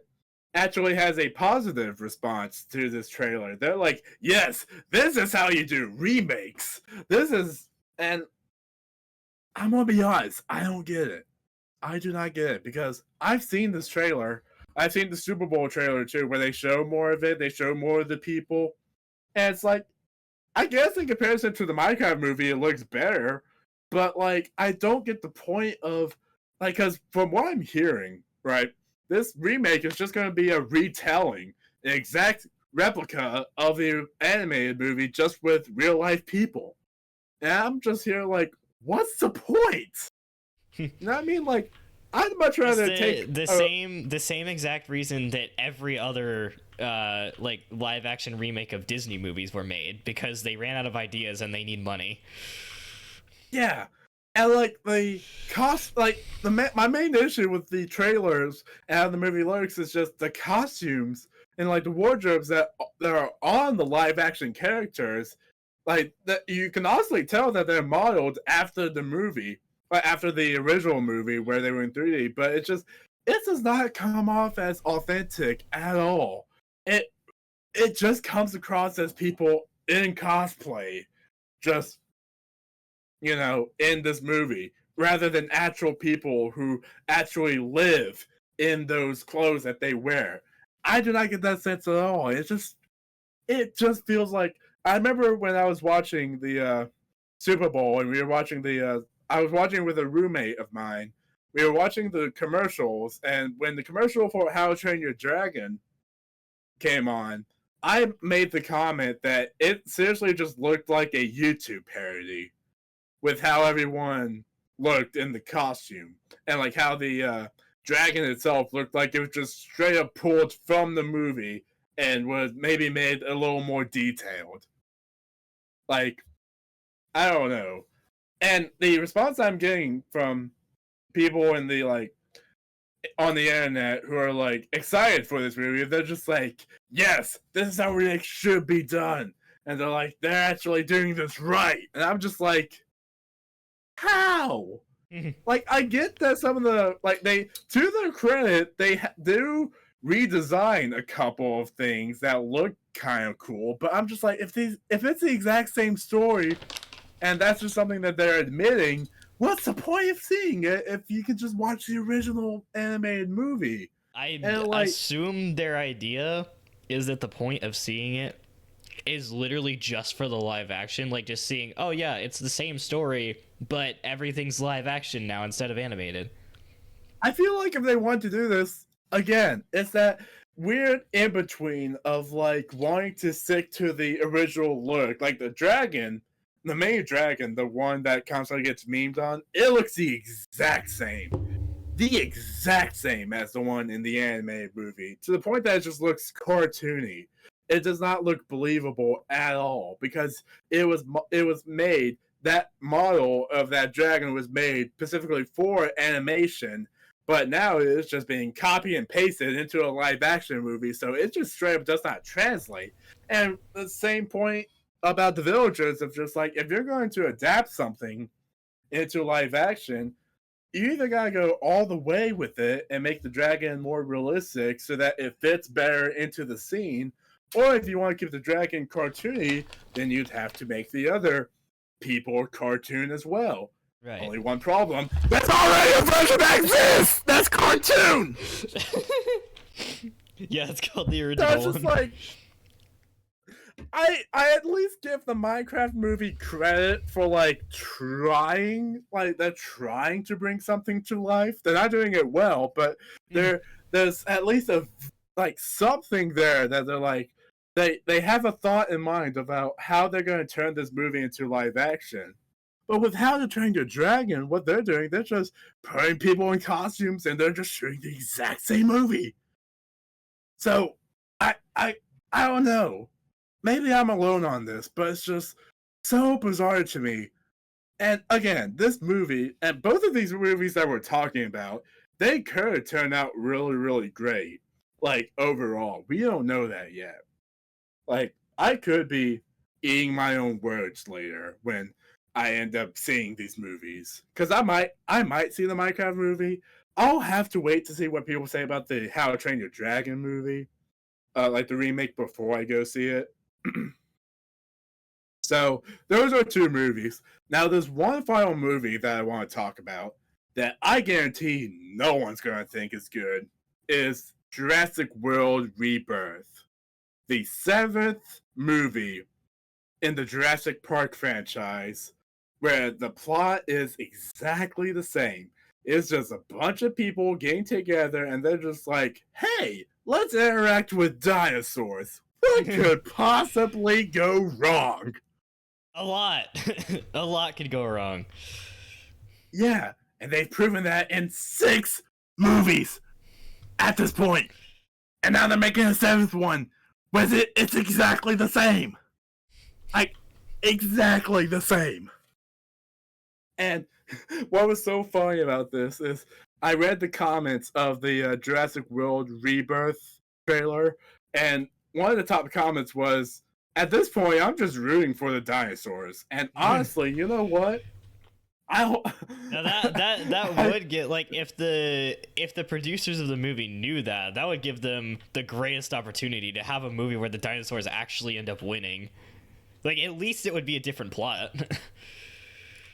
actually has a positive response to this trailer. They're like, yes, this is how you do remakes. And I'm gonna be honest, I don't get it. I do not get it because I've seen this trailer. I've seen the Super Bowl trailer too, where they show more of it. They show more of the people, and it's like I guess in comparison to the Minecraft movie, it looks better, but like I don't get the point of like because from what I'm hearing, right, this remake is just going to be a retelling, an exact replica of the animated movie, just with real life people. And I'm just here like, what's the point? You know what I mean? Like, I'd much It's rather take the same exact reason that every other like live action remake of Disney movies were made, because they ran out of ideas and they need money. yeah. And like the cost, like my main issue with the trailers and the movie looks is just the costumes and like the wardrobes that are on the live action characters. Like that, you can honestly tell that they're modeled after the movie, like after the original movie where they were in 3D. But it does not come off as authentic at all. It it just comes across as people in cosplay, just in this movie, rather than actual people who actually live in those clothes that they wear. I do not get that sense at all. It just feels like I remember when I was watching the Super Bowl and we were watching the I was watching with a roommate of mine. We were watching the commercials, and when the commercial for How to Train Your Dragon came on, I made the comment that it seriously just looked like a YouTube parody with how everyone looked in the costume and like how the dragon itself looked like it was just straight up pulled from the movie and was maybe made a little more detailed. Like, I don't know. And the response I'm getting from people in the like on the internet who are like excited for this movie, they're just like, yes, this is how it should be done. And they're like, they're actually doing this right. And I'm just like, how? Like, I get that some of the like they, to their credit, they do redesign a couple of things that look kind of cool, but I'm just like, if it's the exact same story, and that's just something that they're admitting, what's the point of seeing it if you can just watch the original animated movie? I And like, assume their idea is that the point of seeing it is literally just for the live action, like just seeing, oh yeah, it's the same story, but everything's live action now instead of animated. I feel like if they want to do this again, it's that weird in between of like wanting to stick to the original look, like the dragon. The main dragon, the one that constantly gets memed on, it looks the exact same. The exact same as the one in the animated movie, to the point that it just looks cartoony. It does not look believable at all because it was made, that model of that dragon was made specifically for animation, but now it's just being copied and pasted into a live action movie, so it just straight up does not translate. And the same point about the villagers of just like, if you're going to adapt something into live action, you either gotta go all the way with it and make the dragon more realistic so that it fits better into the scene, or if you want to keep the dragon cartoony, then you'd have to make the other people cartoon as well. Right. Only one problem: that's already a version that exists. That's cartoon. Yeah, it's called the So original it's just one. like, I at least give the Minecraft movie credit for like trying, like they're trying to bring something to life. They're not doing it well, but there's at least a like something there that they're like, they have a thought in mind about how they're going to turn this movie into live action. But with How to Train Your Dragon, what they're doing, they're just putting people in costumes and they're just shooting the exact same movie. So I don't know. Maybe I'm alone on this, but it's just so bizarre to me. And again, this movie and both of these movies that we're talking about, they could turn out really, really great. Like overall, we don't know that yet. Like, I could be eating my own words later when I end up seeing these movies, because I might see the Minecraft movie. I'll have to wait to see what people say about the How to Train Your Dragon movie, like the remake, before I go see it. So those are two movies. Now there's one final movie that I want to talk about that I guarantee no one's gonna think is good. Is Jurassic World Rebirth, the seventh movie in the Jurassic Park franchise where the plot is exactly the same. It's just a bunch of people getting together and they're just like, hey, let's interact with dinosaurs. What could possibly go wrong? A lot. A lot could go wrong. Yeah, and they've proven that in 6 movies at this point. And now they're making a 7th one with it's exactly the same. Like, exactly the same. And what was so funny about this is I read the comments of the Jurassic World Rebirth trailer, and one of the top comments was, at this point, I'm just rooting for the dinosaurs. And honestly, you know what? Now that would get, like, if the producers of the movie knew that would give them the greatest opportunity to have a movie where the dinosaurs actually end up winning. Like, at least it would be a different plot.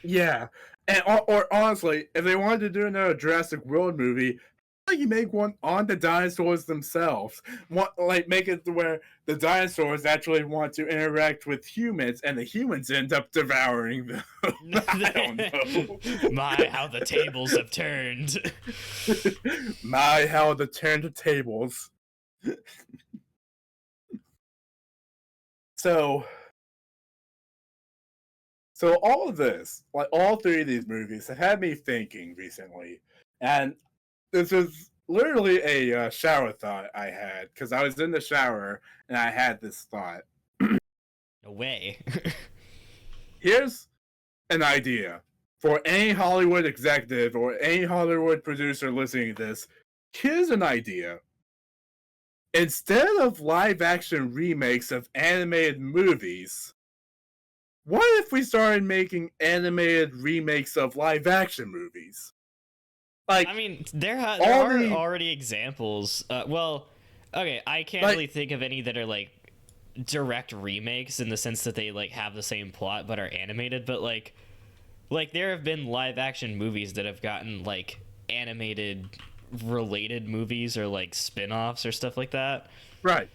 Yeah, and or honestly, if they wanted to do another Jurassic World movie, you make one on the dinosaurs themselves. Like make it to where the dinosaurs actually want to interact with humans, and the humans end up devouring them. I don't know. My, how the tables have turned. My, how the turned tables. So all of this, like all 3 of these movies, have had me thinking recently, and this was literally a shower thought I had because I was in the shower and I had this thought. No way. Here's an idea for any Hollywood executive or any Hollywood producer listening to this. Here's an idea. Instead of live action remakes of animated movies, what if we started making animated remakes of live action movies? Like, I mean, there are already examples. Well, okay, I can't really think of any that are like direct remakes in the sense that they like have the same plot but are animated. But like there have been live action movies that have gotten like animated related movies or like spin-offs or stuff like that. Right.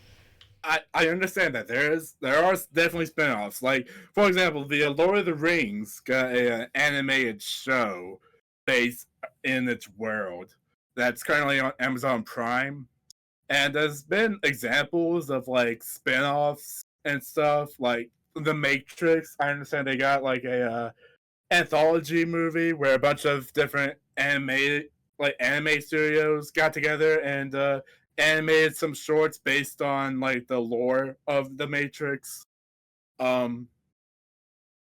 I understand that there are definitely spin-offs. Like, for example, the Lord of the Rings got an animated show based in its world that's currently on Amazon Prime, and there's been examples of like spin-offs and stuff like The Matrix. I understand they got like a anthology movie where a bunch of different anime studios got together and animated some shorts based on like the lore of the Matrix. There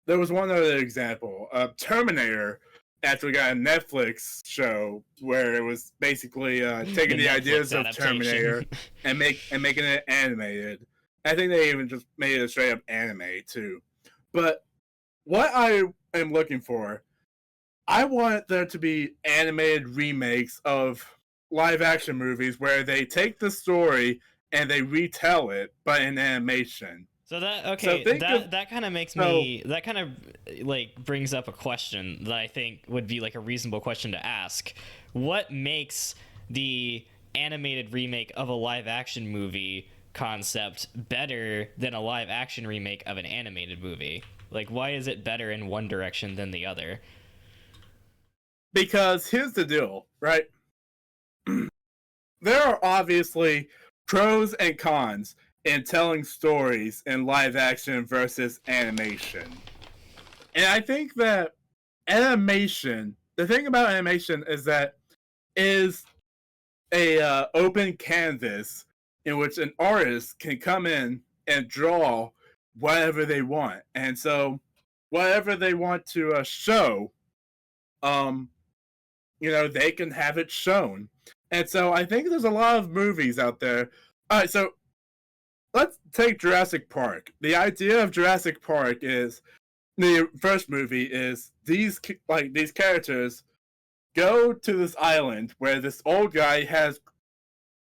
was one other example. Terminator actually got a Netflix show where it was basically taking the ideas of Terminator and making it animated. I think they even just made it a straight up anime too. But what I am looking for, I want there to be animated remakes of live action movies where they take the story and they retell it, but in animation. So that kind of makes me, that kind of like brings up a question that I think would be like a reasonable question to ask. What makes the animated remake of a live action movie concept better than a live action remake of an animated movie? Like, why is it better in one direction than the other? Because here's the deal, right? There are obviously pros and cons in telling stories in live action versus animation. And I think that the thing about animation is that it is a open canvas in which an artist can come in and draw whatever they want. And so whatever they want to show, they can have it shown. And so I think there's a lot of movies out there. All right, so let's take Jurassic Park. The idea of Jurassic Park is, the first movie is these characters go to this island where this old guy has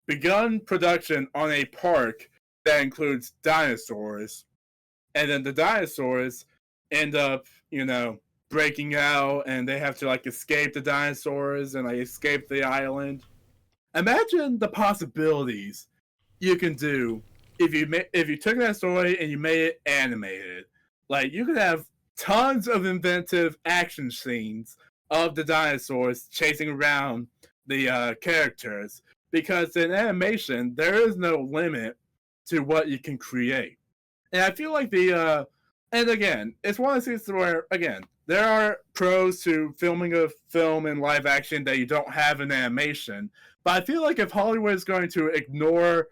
begun production on a park that includes dinosaurs. And then the dinosaurs end up, breaking out, and they have to escape the dinosaurs and escape the island. Imagine the possibilities you can do if you took that story and you made it animated. Like, you could have tons of inventive action scenes of the dinosaurs chasing around the characters, because in animation there is no limit to what you can create. And I feel like and again, it's one of those things where, again, there are pros to filming a film in live action that you don't have in animation. But I feel like if Hollywood is going to ignore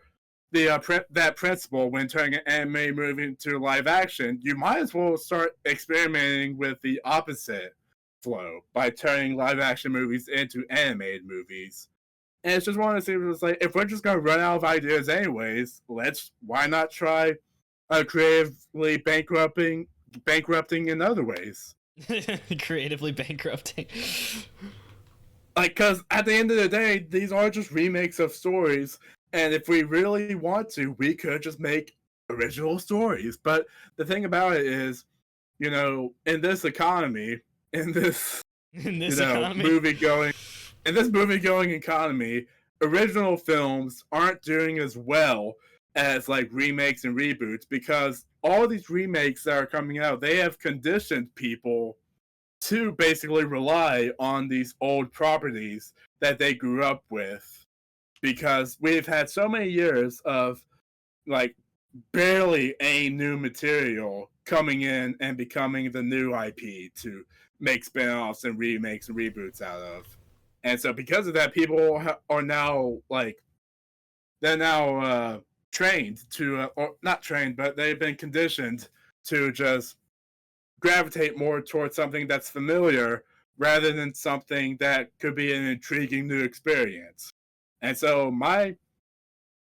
that principle when turning an anime movie into live action, you might as well start experimenting with the opposite flow by turning live action movies into animated movies. And it's just one of those things. It's like, if we're just gonna run out of ideas anyways, why not try creatively bankrupting in other ways? Creatively bankrupting. Like, because at the end of the day, these are just remakes of stories, and if we really want to, we could just make original stories. But the thing about it is, in this economy, in this In this economy, in this movie going economy, original films aren't doing as well as like remakes and reboots, because all these remakes that are coming out, they have conditioned people to basically rely on these old properties that they grew up with, because we've had so many years of like barely any new material coming in and becoming the new IP to make spin-offs and remakes and reboots out of. And so because of that, people are now they're now trained to, or not trained, but they've been conditioned to just gravitate more towards something that's familiar rather than something that could be an intriguing new experience. And so my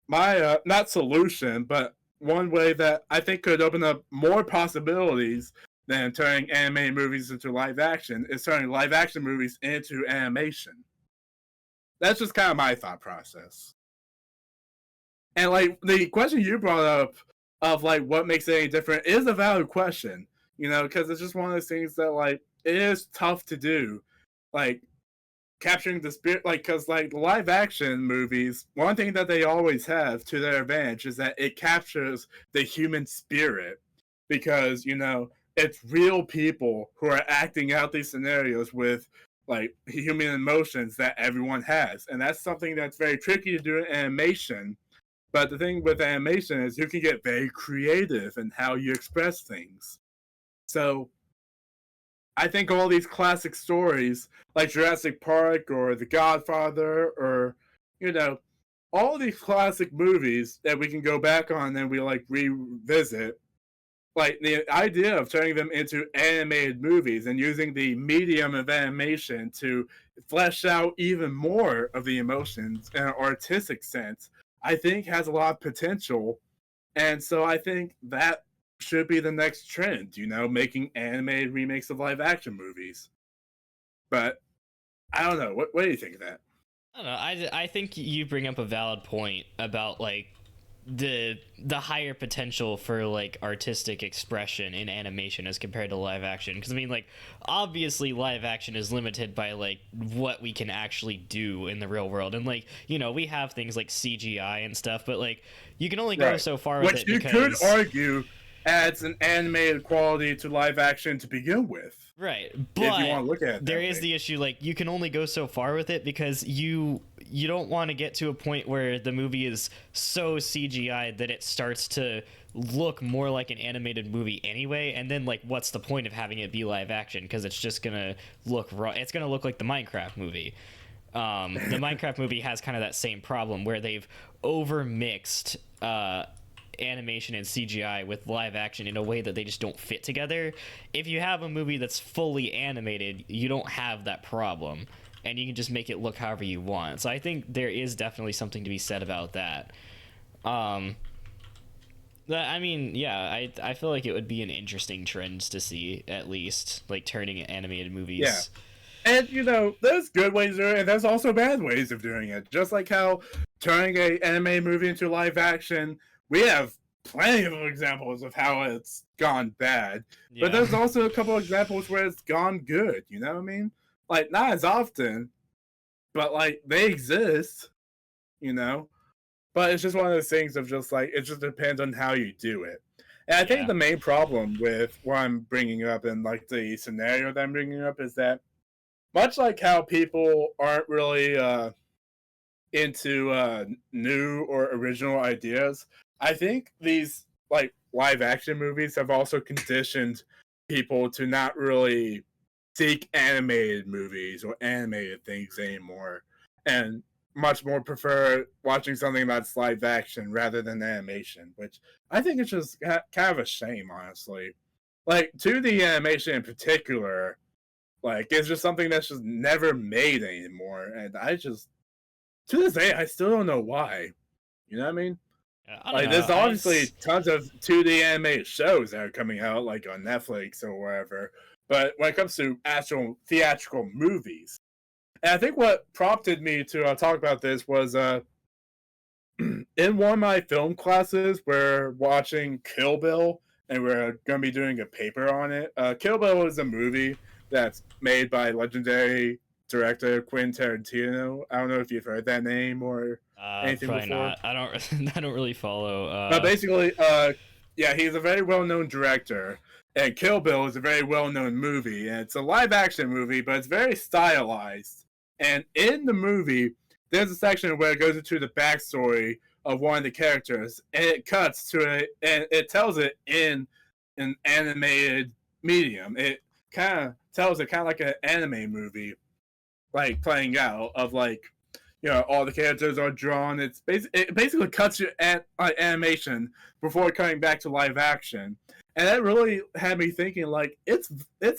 not solution, but one way that I think could open up more possibilities than turning anime movies into live action is turning live action movies into animation. That's just kind of my thought process. And like the question you brought up of like what makes it any different is a valid question, because it's just one of those things that like it is tough to do, like capturing the spirit, like, because like live action movies, one thing that they always have to their advantage is that it captures the human spirit, because it's real people who are acting out these scenarios with like human emotions that everyone has, and that's something that's very tricky to do in animation. But the thing with animation is you can get very creative in how you express things. So I think all these classic stories like Jurassic Park or The Godfather, or all these classic movies that we can go back on and we like revisit, like the idea of turning them into animated movies and using the medium of animation to flesh out even more of the emotions in an artistic sense, I think has a lot of potential. And so I think that should be the next trend, making animated remakes of live action movies. But I don't know. What do you think of that? I don't know. I think you bring up a valid point about like the higher potential for like artistic expression in animation as compared to live action, because I mean, like, obviously live action is limited by like what we can actually do in the real world, and like we have things like CGI and stuff, but like you can only go so far with it, you because could argue adds an animated quality to live action to begin with. Right, but if you want to look at it, there is the issue, like you can only go so far with it, because you don't want to get to a point where the movie is so CGI that it starts to look more like an animated movie anyway, and then like what's the point of having it be live action, because it's just gonna look raw. It's gonna look like the Minecraft movie. The Minecraft movie has kind of that same problem where they've overmixed animation and CGI with live action in a way that they just don't fit together. If you have a movie that's fully animated, you don't have that problem, and you can just make it look however you want. So I think there is definitely something to be said about that. I mean, yeah, I feel like it would be an interesting trend to see, at least, like turning animated movies. Yeah. And there's good ways of doing it, and there's also bad ways of doing it. Just like how turning an anime movie into live action, we have plenty of examples of how it's gone bad. Yeah. But there's also a couple of examples where it's gone good, you know what I mean? Like, not as often, but like they exist, But it's just one of those things of just like, it just depends on how you do it. And I think Yeah. the main problem with what I'm bringing up and like the scenario that I'm bringing up is that much like how people aren't really into new or original ideas, I think these like live action movies have also conditioned people to not really seek animated movies or animated things anymore, and much more prefer watching something that's live action rather than animation, which I think is just kind of a shame, honestly. Like 2D animation in particular, like it's just something that's just never made anymore, and I just to this day I still don't know why. You know what I mean? I don't Like, know. there's obviously tons of 2D animated shows that are coming out, like on Netflix or wherever. But when it comes to actual theatrical movies, and I think what prompted me to talk about this was in one of my film classes, we're watching Kill Bill, and we're going to be doing a paper on it. Kill Bill is a movie that's made by legendary director Quentin Tarantino. I don't know if you've heard that name or anything Probably before. not. I don't. I don't really follow. But basically, yeah, he's a very well-known director, and Kill Bill is a very well-known movie, and it's a live-action movie, but it's very stylized. And in the movie, there's a section where it goes into the backstory of one of the characters, and it cuts to it, and it tells it in an animated medium. It kind of tells it kind of like an anime movie, like playing out of like all the characters are drawn. It basically cuts your animation before coming back to live action, and that really had me thinking like it's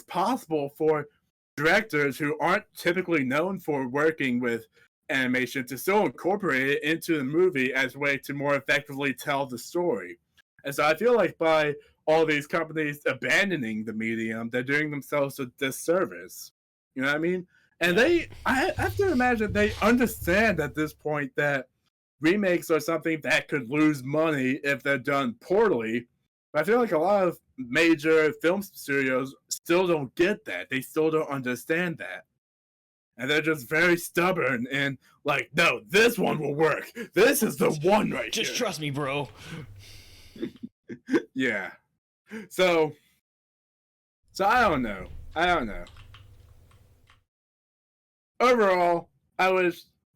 possible for directors who aren't typically known for working with animation to still incorporate it into the movie as a way to more effectively tell the story. And so I feel like by all these companies abandoning the medium, they're doing themselves a disservice. You know what I mean? And I have to imagine they understand at this point that remakes are something that could lose money if they're done poorly. But I feel like a lot of major film studios still don't get that. They still don't understand that. And they're just very stubborn and like, no, this one will work. This is the one right Just here. trust me, bro. Yeah. So I don't know. Overall, I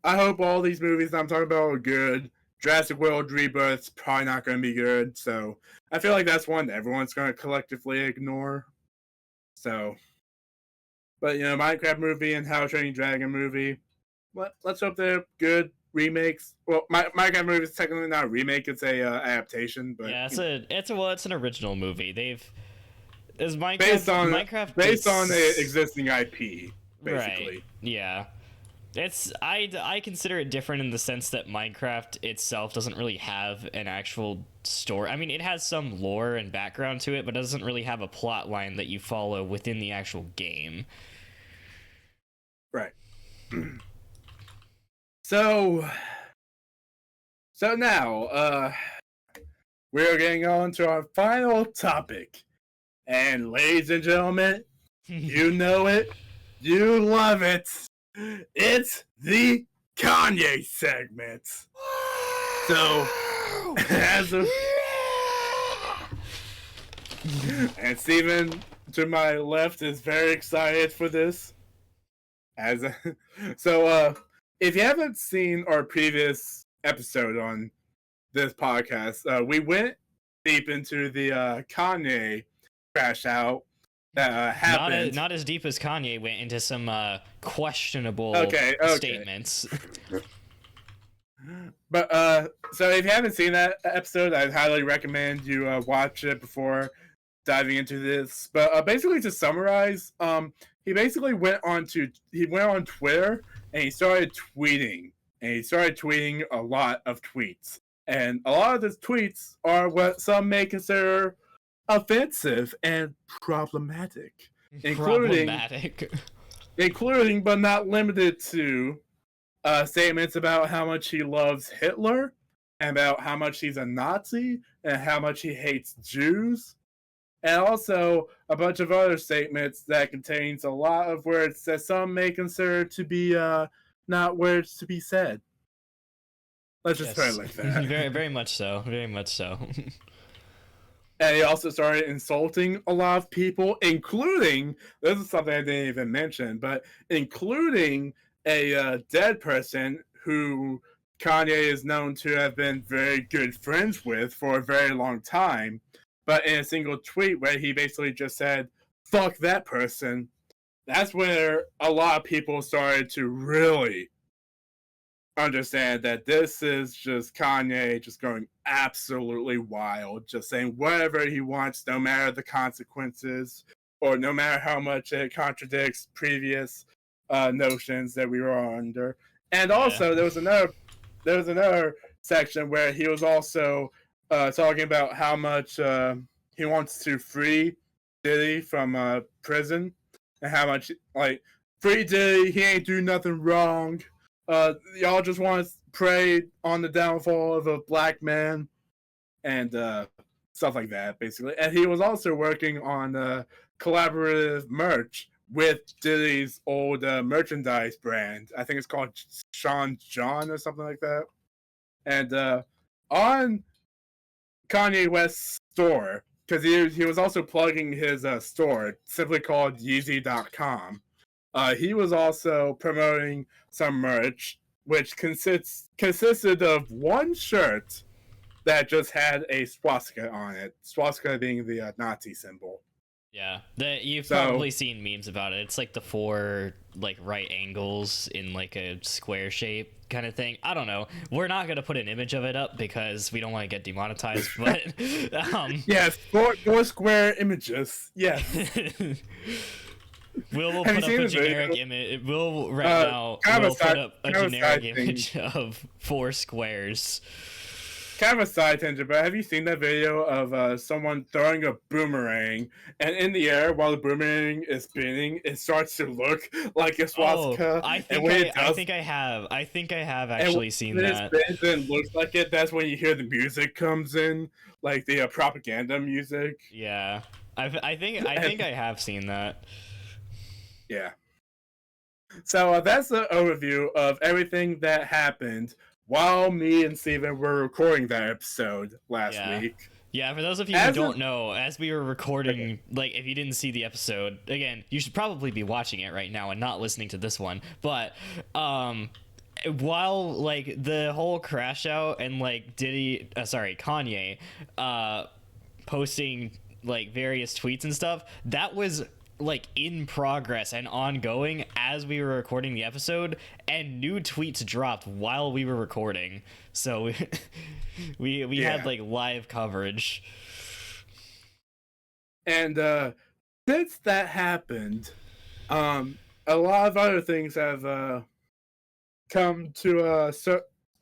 hope all these movies I'm talking about are good. Jurassic World Rebirth's probably not going to be good, so I feel like that's one that everyone's going to collectively ignore. So, but Minecraft movie and How to Train Your Dragon movie, let's hope they're good remakes. Well, Minecraft movie is technically not a remake; it's a adaptation. But Yeah, it's an original movie. Is Minecraft based on the existing IP, basically. Right. Yeah. I consider it different in the sense that Minecraft itself doesn't really have an actual story. I mean, it has some lore and background to it, but it doesn't really have a plot line that you follow within the actual game. Right. So now, we're getting on to our final topic. And ladies and gentlemen, you know it, you love it. It's the Kanye segment. So, and Steven to my left is very excited for this. So, if you haven't seen our previous episode on this podcast, we went deep into the Kanye crash out that happened. Not as deep as Kanye went into some questionable statements. But so if you haven't seen that episode, I'd highly recommend you watch it before diving into this. But basically, to summarize, he basically went on Twitter and he started tweeting, a lot of tweets, and a lot of his tweets are what some may consider offensive and problematic, including but not limited to statements about how much he loves Hitler, and about how much he's a Nazi, and how much he hates Jews, and also a bunch of other statements that contains a lot of words that some may consider to be not words to be said. Let's just put it like that. Very, very much so. Very much so. And he also started insulting a lot of people, including, this is something I didn't even mention, but including a dead person who Kanye is known to have been very good friends with for a very long time. But in a single tweet where he basically just said, fuck that person, that's where a lot of people started to really understand that this is just Kanye just going absolutely wild, just saying whatever he wants, no matter the consequences, or no matter how much it contradicts previous notions that we were under. And also, there was another section where he was also talking about how much he wants to free Diddy from prison, and how much like free Diddy, he ain't do nothing wrong. Y'all just want to prey on the downfall of a black man and stuff like that, basically. And he was also working on collaborative merch with Diddy's old merchandise brand. I think it's called Sean John or something like that. And on Kanye West's store, because he was also plugging his store, simply called Yeezy.com. He was also promoting some merch, which consisted of one shirt that just had a swastika on it. Swastika being the Nazi symbol. Yeah, you've probably seen memes about it. It's like the 4 like right angles in like a square shape kind of thing. I don't know. We're not gonna put an image of it up because we don't want to get demonetized. But yes, four square images. Yes. We'll put up a generic image. We'll put up a generic image of 4 squares. Kind of a side tangent, but have you seen that video of someone throwing a boomerang, and in the air while the boomerang is spinning, it starts to look like a swastika? I think I have actually seen that. When it spins and looks like it, that's when you hear the music comes in, like the propaganda music. Yeah, I think I have seen that. Yeah. So that's the overview of everything that happened while me and Steven were recording that episode last week. Yeah, for those of you who don't know, as we were recording, like, if you didn't see the episode, again, you should probably be watching it right now and not listening to this one. But, while, like, the whole crash out and, like, Kanye, posting, like, various tweets and stuff, that was like in progress and ongoing as we were recording the episode, and new tweets dropped while we were recording, so we had like live coverage. And since that happened, a lot of other things have come to a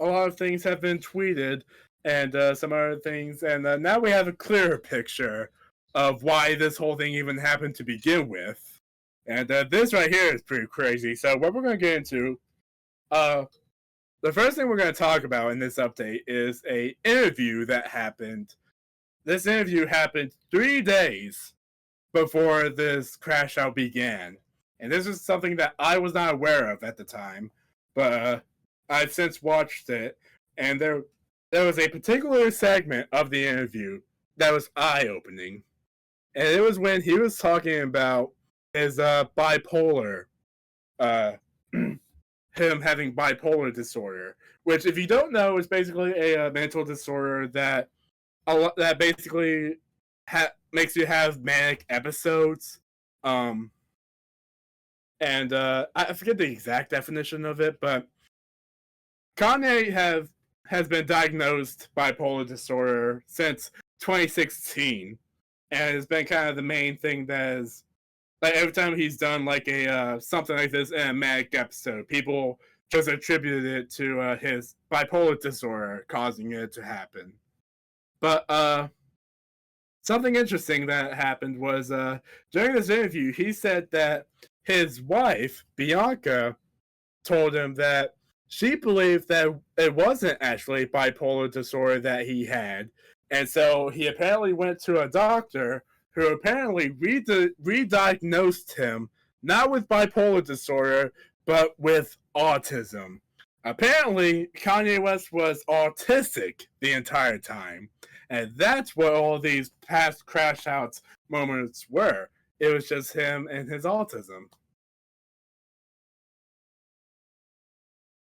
lot of things have been tweeted, and some other things, and now we have a clearer picture of why this whole thing even happened to begin with. And this right here is pretty crazy. So what we're going to get into, the first thing we're going to talk about in this update is a interview that happened. This interview happened 3 days before this crash out began. And this is something that I was not aware of at the time, but I've since watched it. And there was a particular segment of the interview that was eye-opening. And it was when he was talking about his bipolar, him having bipolar disorder, which, if you don't know, is basically a mental disorder that basically makes you have manic episodes. And I forget the exact definition of it, but Kanye has been diagnosed bipolar disorder since 2016. And it's been kind of the main thing that is, like, every time he's done like a something like this in a manic episode, people just attributed it to his bipolar disorder causing it to happen. But something interesting that happened was during this interview, he said that his wife, Bianca, told him that she believed that it wasn't actually bipolar disorder that he had. And so he apparently went to a doctor who apparently re-diagnosed him, not with bipolar disorder, but with autism. Apparently, Kanye West was autistic the entire time. And that's what all these past crash outs moments were. It was just him and his autism.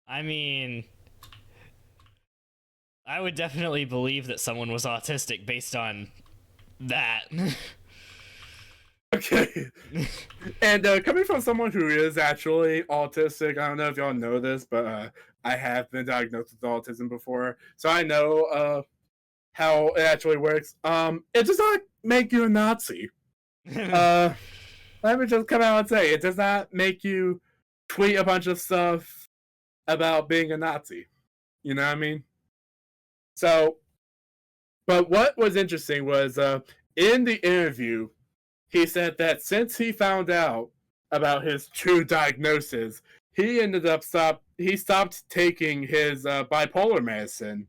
I mean, I would definitely believe that someone was autistic based on that. Okay. And coming from someone who is actually autistic, I don't know if y'all know this, but I have been diagnosed with autism before, so I know how it actually works. It does not make you a Nazi. Let me just come out and say it does not make you tweet a bunch of stuff about being a Nazi. You know what I mean? So, but what was interesting was in the interview, he said that since he found out about his true diagnosis, he stopped taking his bipolar medicine.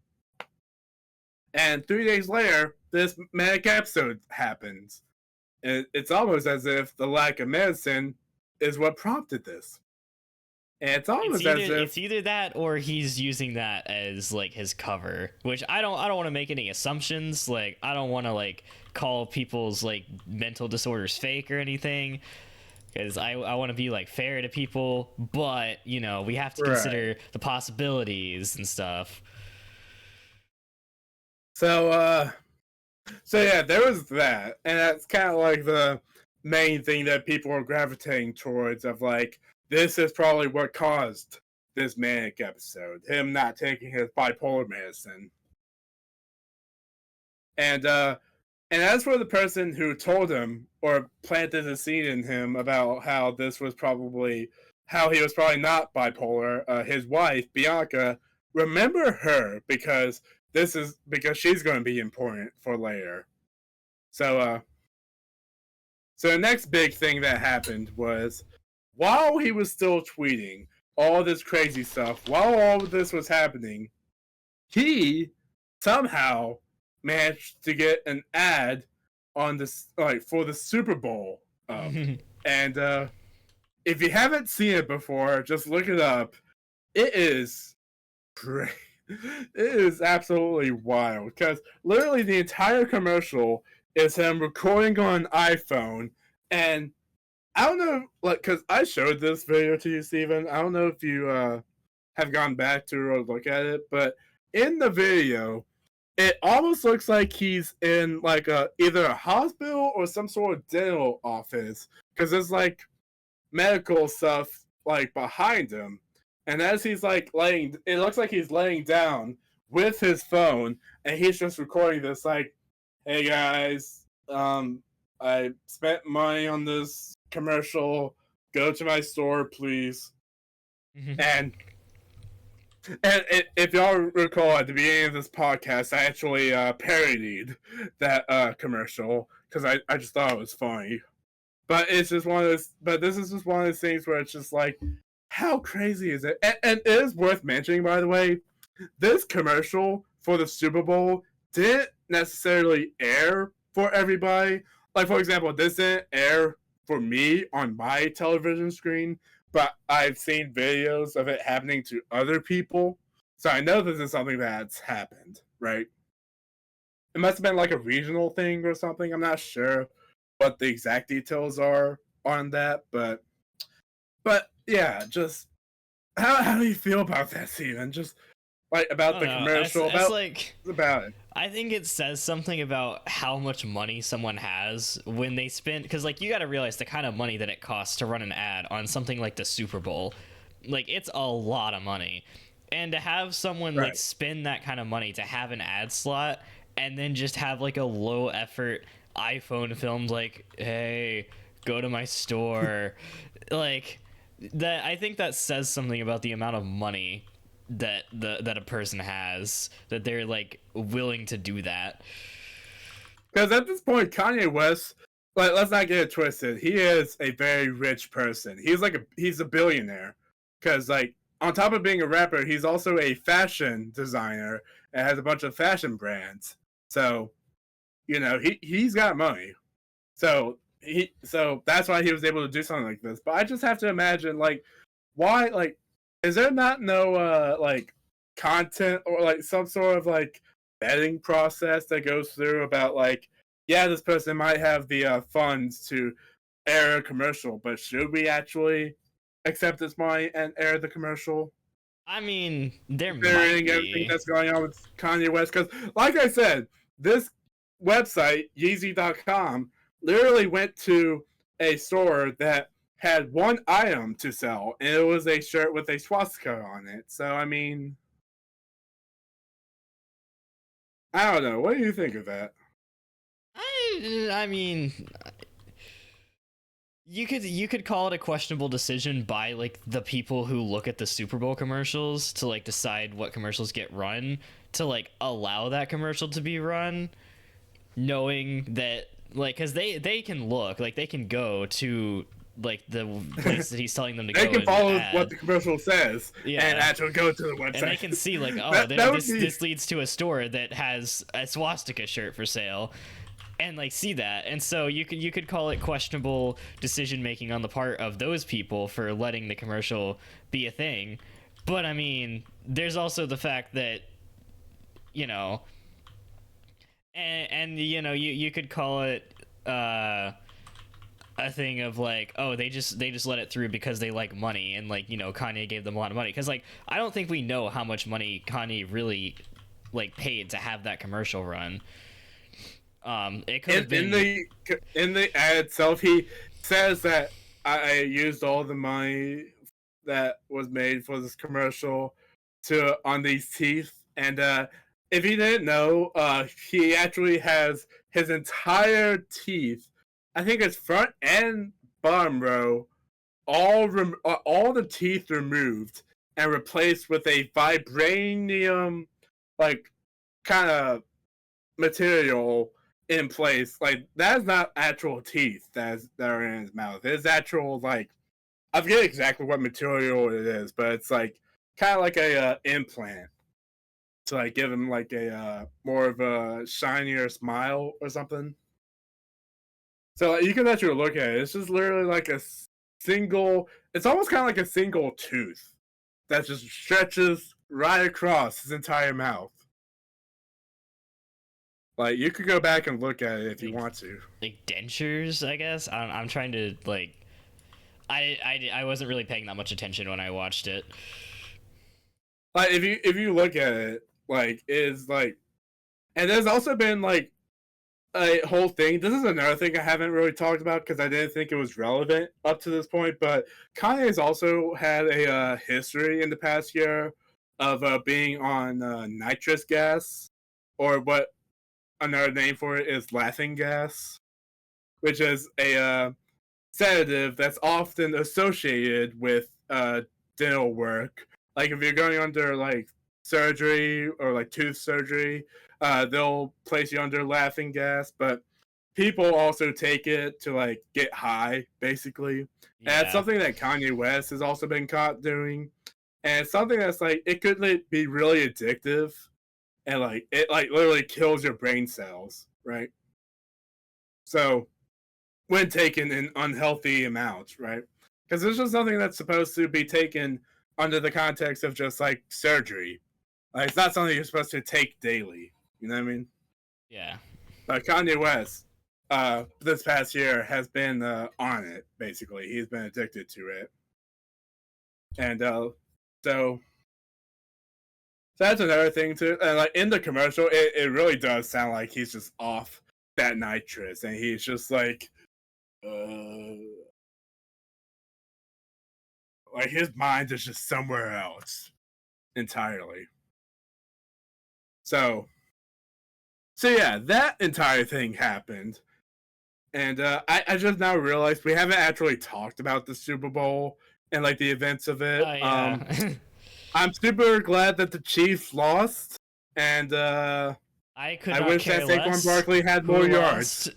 And 3 days later, this manic episode happens. It's almost as if the lack of medicine is what prompted this. And it's almost as if it's either that or he's using that as like his cover, which I don't want to make any assumptions. Like I don't want to like call people's like mental disorders fake or anything, because I want to be like fair to people, but you know, we have to consider the possibilities and stuff. So yeah, there was that, and that's kind of like the main thing that people are gravitating towards, of like, this is probably what caused this manic episode, him not taking his bipolar medicine. And as for the person who told him or planted the seed in him about how he was probably not bipolar, his wife Bianca, remember her, because she's going to be important for later. So the next big thing that happened was, while he was still tweeting all this crazy stuff, while all of this was happening, he somehow managed to get an ad on this, like, for the Super Bowl. And if you haven't seen it before, just look it up. It is great. It is absolutely wild, because literally the entire commercial is him recording on an iPhone. And I don't know, like, because I showed this video to you, Steven. I don't know if you have gone back to or look at it, but in the video, it almost looks like he's in like either a hospital or some sort of dental office, because there's like medical stuff like behind him. And as he's like it looks like he's laying down with his phone, and he's just recording this, like, "Hey guys, I spent money on this commercial. Go to my store, please." And if y'all recall, at the beginning of this podcast, I actually parodied that commercial because I just thought it was funny. But it's just one of those. But this is just one of those things where it's just like, how crazy is it? And it is worth mentioning, by the way, this commercial for the Super Bowl didn't necessarily air for everybody. Like, for example, this didn't air for me on my television screen, but I've seen videos of it happening to other people. So I know this is something that's happened, right? It must have been like a regional thing or something. I'm not sure what the exact details are on that, but yeah, just how do you feel about that, Steven? Just like about the commercial, about it. I think it says something about how much money someone has when they spend, because like you got to realize the kind of money that it costs to run an ad on something like the Super Bowl. Like, it's a lot of money, and to have someone like spend that kind of money to have an ad slot and then just have like a low effort iPhone filmed, like, "Hey, go to my store," like that. I think that says something about the amount of money that a person has, that they're like willing to do that. Because at this point, Kanye West, like, let's not get it twisted, he is a very rich person. He's a billionaire, because like, on top of being a rapper, he's also a fashion designer and has a bunch of fashion brands. So, you know, he's got money. So that's why he was able to do something like this. But I just have to imagine, like, why, like, is there not no like content or like some sort of like vetting process that goes through about like, yeah, this person might have the funds to air a commercial, but should we actually accept this money and air the commercial? I mean, there might Considering everything be. that's going on with Kanye West, because like I said, this website Yeezy.com literally went to a store that had one item to sell, and it was a shirt with a swastika on it. So I mean, I don't know. What do you think of that? I mean, you could call it a questionable decision by like the people who look at the Super Bowl commercials to like decide what commercials get run, to like allow that commercial to be run, knowing that like because they can look like they can go to like the place that he's telling them to They go can and follow add. what the commercial says Yeah. and actually go to the website. And they can see like, oh, that would this be... this leads to a store that has a swastika shirt for sale, and like see that. And so you could call it questionable decision making on the part of those people for letting the commercial be a thing. But I mean, there's also the fact that, you know, and you know, you could call it a thing of like, oh, they just let it through because they like money, and like, you know, Kanye gave them a lot of money, because like I don't think we know how much money Kanye really like paid to have that commercial run. It could have been in the ad itself. He says that I used all the money that was made for this commercial to on these teeth, and if you didn't know, he actually has his entire teeth. I think it's front and bottom row, all the teeth removed and replaced with a vibranium, like kind of material in place. Like that's not actual teeth that are in his mouth. It's actual like I forget exactly what material it is, but it's like kind of like a implant to like give him like a more of a shinier smile or something. So like, you can actually look at it. It's just literally like a single. It's almost kind of like a single tooth that just stretches right across his entire mouth. Like you could go back and look at it if you want to. like dentures, I guess. I'm trying to like. I wasn't really paying that much attention when I watched it. Like if you look at it, like it's like, and there's also been like a whole thing. This is another thing I haven't really talked about because I didn't think it was relevant up to this point. But Kanye's also had a history in the past year of being on nitrous gas, or what another name for it is laughing gas, which is a sedative that's often associated with dental work. Like if you're going under like surgery or like tooth surgery, they'll place you under laughing gas. But people also take it to like get high, basically. Yeah. And it's something that Kanye West has also been caught doing. And it's something that's like it could like, be really addictive, and like it like literally kills your brain cells, right? So when taken in unhealthy amounts, right? Because this is something that's supposed to be taken under the context of just like surgery. Like it's not something you're supposed to take daily. You know what I mean? Yeah. But Kanye West, this past year has been on it. Basically, he's been addicted to it, and so that's another thing too. And like in the commercial, it really does sound like he's just off that nitrous, and he's just like his mind is just somewhere else entirely. So yeah, that entire thing happened, and I just now realized we haven't actually talked about the Super Bowl and like the events of it. Yeah. I'm super glad that the Chiefs lost, and I wish that Saquon Barkley had more yards.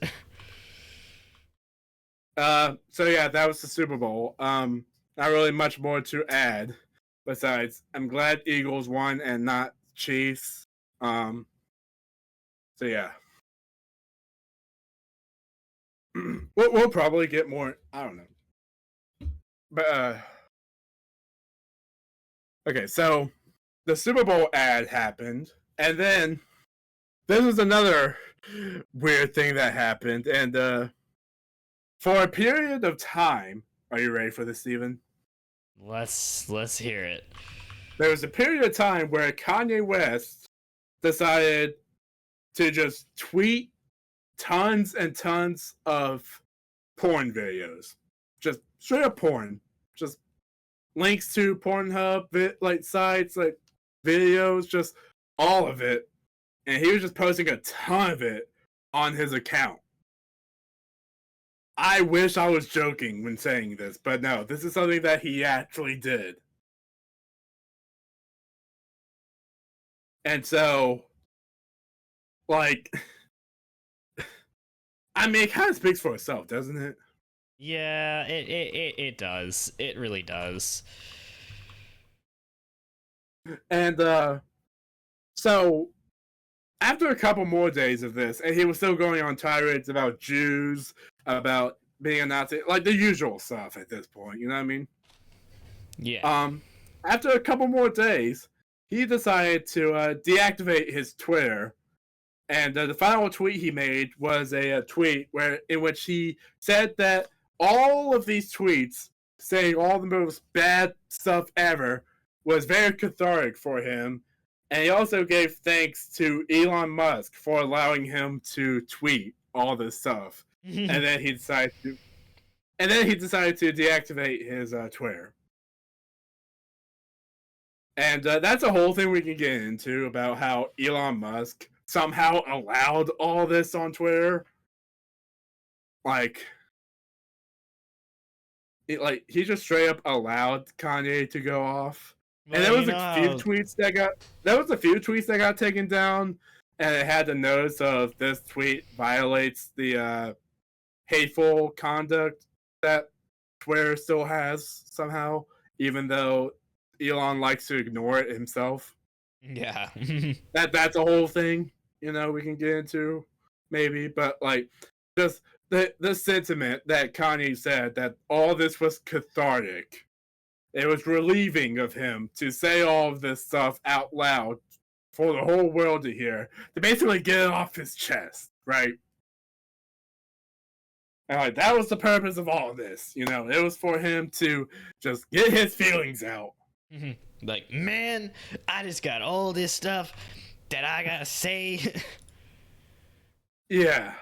So yeah, that was the Super Bowl. Not really much more to add. Besides, I'm glad Eagles won and not Chiefs. So yeah, we'll probably get more. I don't know, but okay. So the Super Bowl ad happened, and then this is another weird thing that happened, and for a period of time, are you ready for this, Steven? Let's hear it. There was a period of time where Kanye West decided to just tweet tons and tons of porn videos, just straight up porn, just links to Pornhub, like sites, like videos, just all of it, and he was just posting a ton of it on his account. I wish I was joking when saying this, but no, this is something that he actually did. And so, like, I mean, it kind of speaks for itself, doesn't it? Yeah, it does. It really does. And so after a couple more days of this, and he was still going on tirades about Jews, about being a Nazi, like the usual stuff at this point, you know what I mean? Yeah. After a couple more days, he decided to deactivate his Twitter, and the final tweet he made was a tweet in which he said that all of these tweets saying all the most bad stuff ever was very cathartic for him, and he also gave thanks to Elon Musk for allowing him to tweet all this stuff. and then he decided to deactivate his Twitter. And that's a whole thing we can get into about how Elon Musk somehow allowed all this on Twitter. Like he just straight up allowed Kanye to go off. Well, and there was a few tweets that got taken down, and it had the notice of this tweet violates the hateful conduct that Twitter still has somehow, even though Elon likes to ignore it himself. Yeah. That's a whole thing, we can get into maybe, but like just the sentiment that Kanye said that all this was cathartic. It was relieving of him to say all of this stuff out loud for the whole world to hear, to basically get it off his chest, right? And that was the purpose of all of this, it was for him to just get his feelings out. Like, man, I just got all this stuff that I gotta say. Yeah.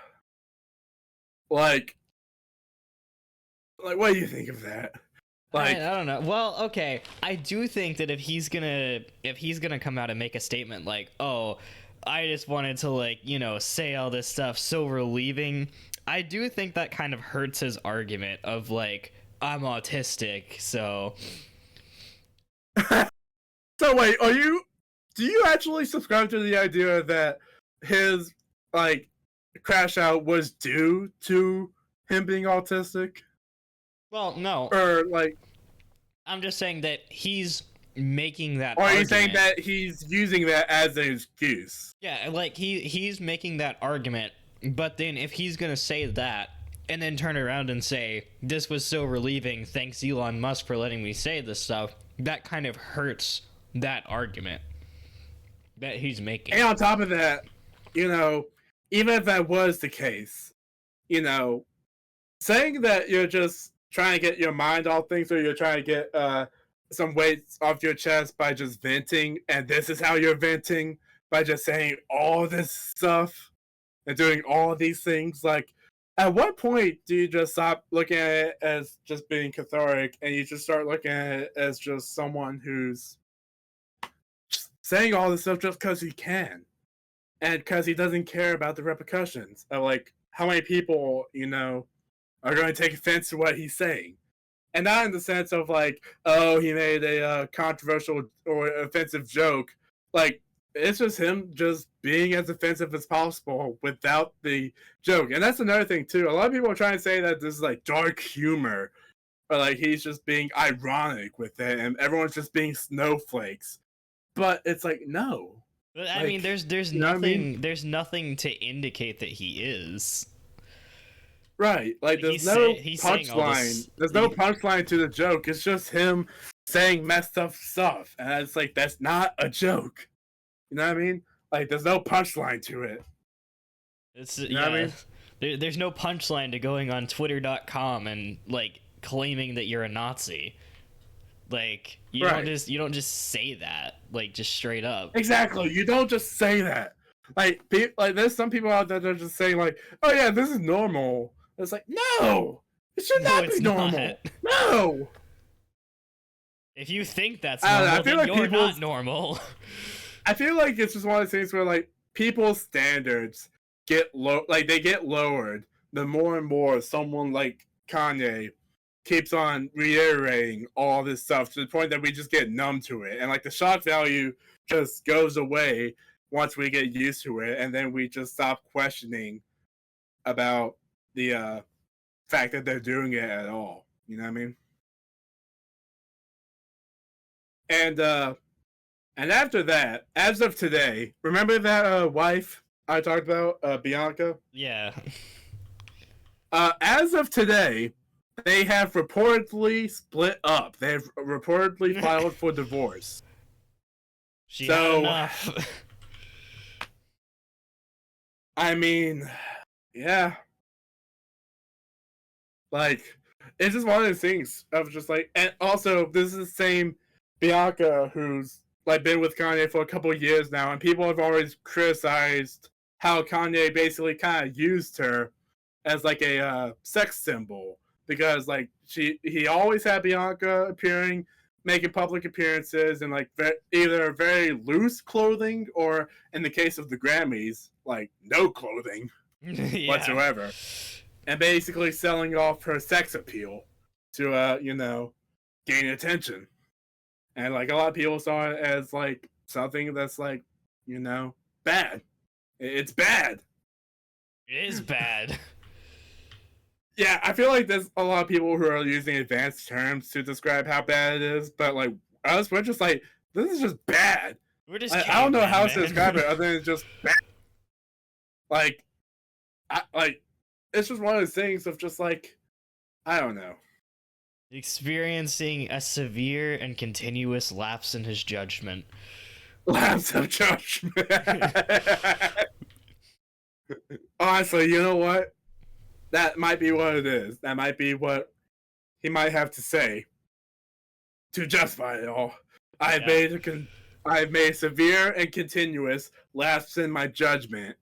Like, what do you think of that? Like, I don't know. Well, okay, I do think that if he's gonna come out and make a statement like, "Oh, I just wanted to say all this stuff so relieving," I do think that kind of hurts his argument of like, I'm autistic, so. So wait, do you actually subscribe to the idea that his crash out was due to him being autistic? Well, no. Or I'm just saying that he's making that Or are argument. you saying that he's using that as an excuse? Yeah, like he's making that argument, but then if he's gonna say that and then turn around and say, this was so relieving, thanks Elon Musk for letting me say this stuff, that kind of hurts that argument that he's making. And on top of that, even if that was the case, saying that you're just trying to get your mind off things, or you're trying to get some weight off your chest by just venting, and this is how you're venting, by just saying all this stuff and doing all these things, at what point do you just stop looking at it as just being cathartic, and you just start looking at it as just someone who's just saying all this stuff just because he can, and because he doesn't care about the repercussions of how many people are going to take offense to what he's saying? And not in the sense of oh, he made a controversial or offensive joke. It's just him just being as offensive as possible without the joke. And that's another thing too. A lot of people are trying to say that this is dark humor, or he's just being ironic with it, and everyone's just being snowflakes. But it's no. But I mean, there's nothing there's nothing to indicate that he is. Right, there's no punchline. There's no punchline to the joke. It's just him saying messed up stuff, and it's that's not a joke. You know what I mean? Like, there's no punchline to it. It's You know what I mean? There's no punchline to going on Twitter.com and like claiming that you're a Nazi. Like you Right. don't just say that like just straight up. Exactly. You don't just say that. Like there's some people out there that are just saying like, "Oh yeah, this is normal." It's like, no, it should No, not it's be normal. not. No. If you think that's I don't know, normal, I feel then like you're people's- not normal. I feel like it's just one of those things where like people's standards get they get lowered the more and more someone like Kanye keeps on reiterating all this stuff to the point that we just get numb to it, and like the shock value just goes away once we get used to it, and then we just stop questioning about the fact that they're doing it at all. You know what I mean? And after that, as of today, remember that wife I talked about, Bianca? Yeah. As of today, they have reportedly split up. They've reportedly filed for divorce. She had enough. I mean, yeah. Like, it's just one of those things of just like, and also, this is the same Bianca who's like been with Kanye for a couple of years now, and people have always criticized how Kanye basically kind of used her as like a sex symbol, because like he always had Bianca appearing, making public appearances in like either very loose clothing or, in the case of the Grammys, like no clothing whatsoever, and basically selling off her sex appeal to gain attention. And like a lot of people saw it as like something that's like bad. It's bad. It is bad. Yeah, I feel like there's a lot of people who are using advanced terms to describe how bad it is, but like us, we're just like, this is just bad. We're just I don't know how else to man. describe it other than just bad. Like, it's just one of those things of just like, I don't know. Experiencing a severe and continuous lapse in his judgment. Lapse of judgment. Honestly, you know what? That might be what it is. That might be what he might have to say to justify it all. I've made a severe and continuous lapse in my judgment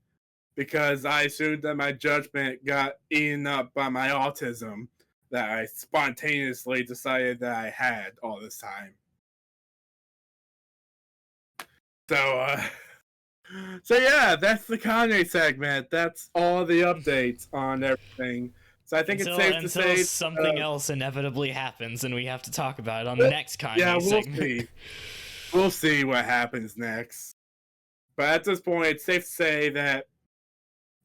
because I assumed that my judgment got eaten up by my autism that I spontaneously decided that I had all this time. So yeah, that's the Kanye segment. That's all the updates on everything. So I think it's safe to say something else inevitably happens, and we have to talk about it on the next Kanye segment. See. We'll see what happens next. But at this point, it's safe to say that,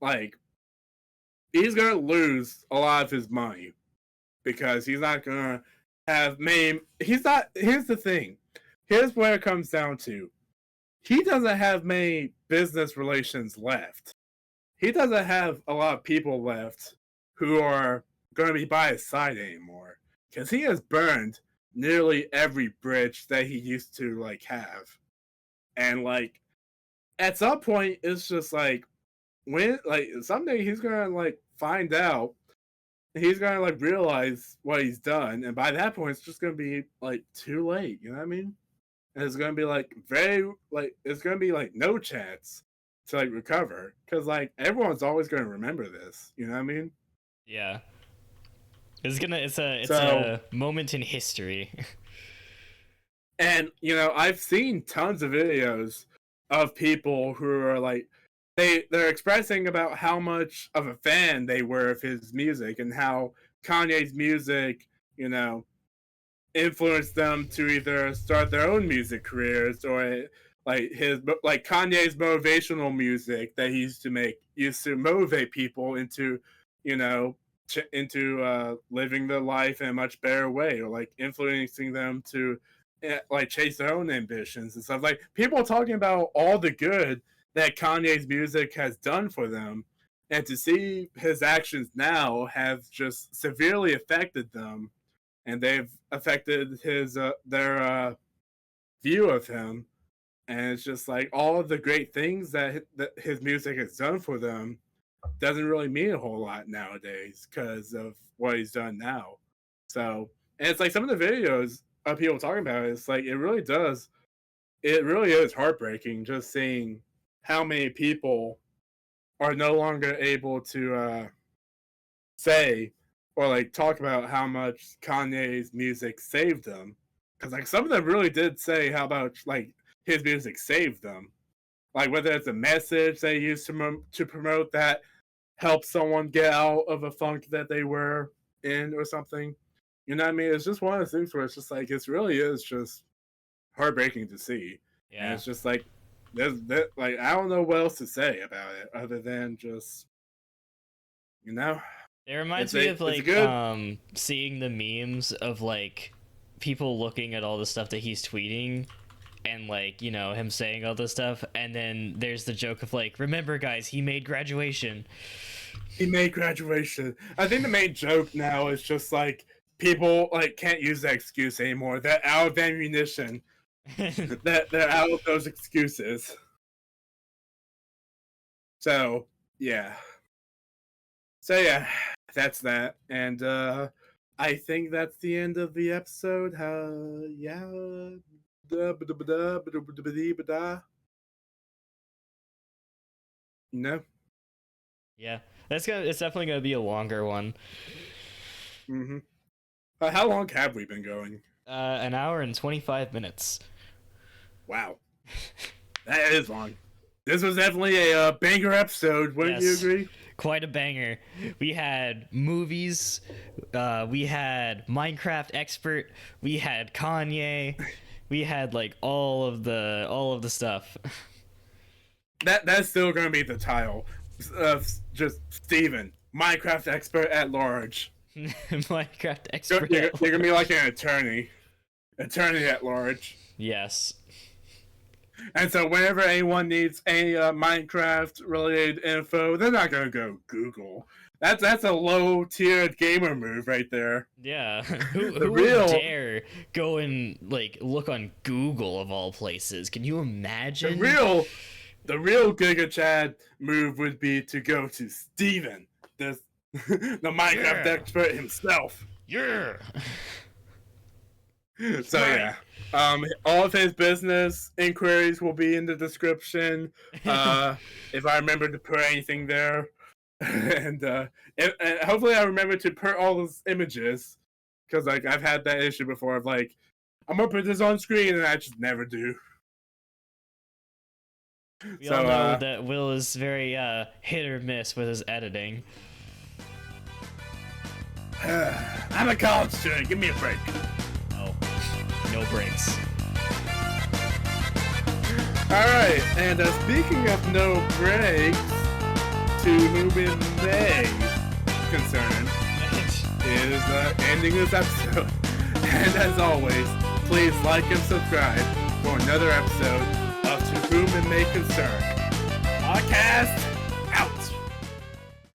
like, he's gonna lose a lot of his money because he's not gonna have many. He's not. Here's the thing. Here's where it comes down to. He doesn't have many business relations left. He doesn't have a lot of people left who are going to be by his side anymore, because he has burned nearly every bridge that he used to like have. And like at some point it's just like when like someday he's going to like find out, he's going to like realize what he's done, and by that point it's just going to be like too late, you know what I mean? And it's gonna be like it's gonna be like no chance to like recover, because like everyone's always gonna remember this, you know what I mean? Yeah, it's a moment in history. And I've seen tons of videos of people who are like they're expressing about how much of a fan they were of his music, and how Kanye's music influenced them to either start their own music careers, or like Kanye's motivational music that he used to motivate people into living their life in a much better way, or like influencing them to like chase their own ambitions and stuff. Like, people talking about all the good that Kanye's music has done for them, and to see his actions now have just severely affected them, and they've affected their view of him. And it's just like all of the great things that his music has done for them doesn't really mean a whole lot nowadays because of what he's done now. So, and it's like some of the videos of people talking about it, it's like it really does. It really is heartbreaking just seeing how many people are no longer able to say or like talk about how much Kanye's music saved them. Because like some of them really did say how much like his music saved them. Like whether it's a message they used to promote that help someone get out of a funk that they were in or something. You know what I mean? It's just one of those things where it's just like it really is just heartbreaking to see. Yeah. And it's just like like I don't know what else to say about it other than just It reminds me of like seeing the memes of like people looking at all the stuff that he's tweeting and like, you know, him saying all this stuff, and then there's the joke of like, remember guys, he made graduation. He made graduation. I think the main joke now is just like people like can't use that excuse anymore. They're out of ammunition. that they're out of those excuses. So yeah. That's that. And I think that's the end of the episode. Yeah. No. Yeah, it's definitely gonna be a longer one. Mm-hmm. How long have we been going? An hour and 25 minutes. Wow, that is long. This was definitely a banger episode. Wouldn't you agree? Quite a banger. We had movies. We had Minecraft expert. We had Kanye. We had like all of the stuff. That's still gonna be the title. Just Steven, Minecraft expert at large. Minecraft expert. You're gonna be like an attorney at large. Yes. And so whenever anyone needs any Minecraft related info, they're not gonna go Google. That's a low tiered gamer move right there. Yeah. Who would dare go and like look on Google of all places? Can you imagine? The real Giga Chad move would be to go to Steven, the Minecraft expert himself. Yeah. So yeah. All of his business inquiries will be in the description. If I remember to put anything there. and hopefully I remember to put all those images. Because like I've had that issue before of like, I'm gonna put this on screen and I just never do. We all know that Will is very hit or miss with his editing. I'm a college student. Give me a break. No breaks. Alright, and speaking of no breaks, to whom it may concern, is ending this episode. And as always, please like and subscribe for another episode of To Whom It May Concern podcast.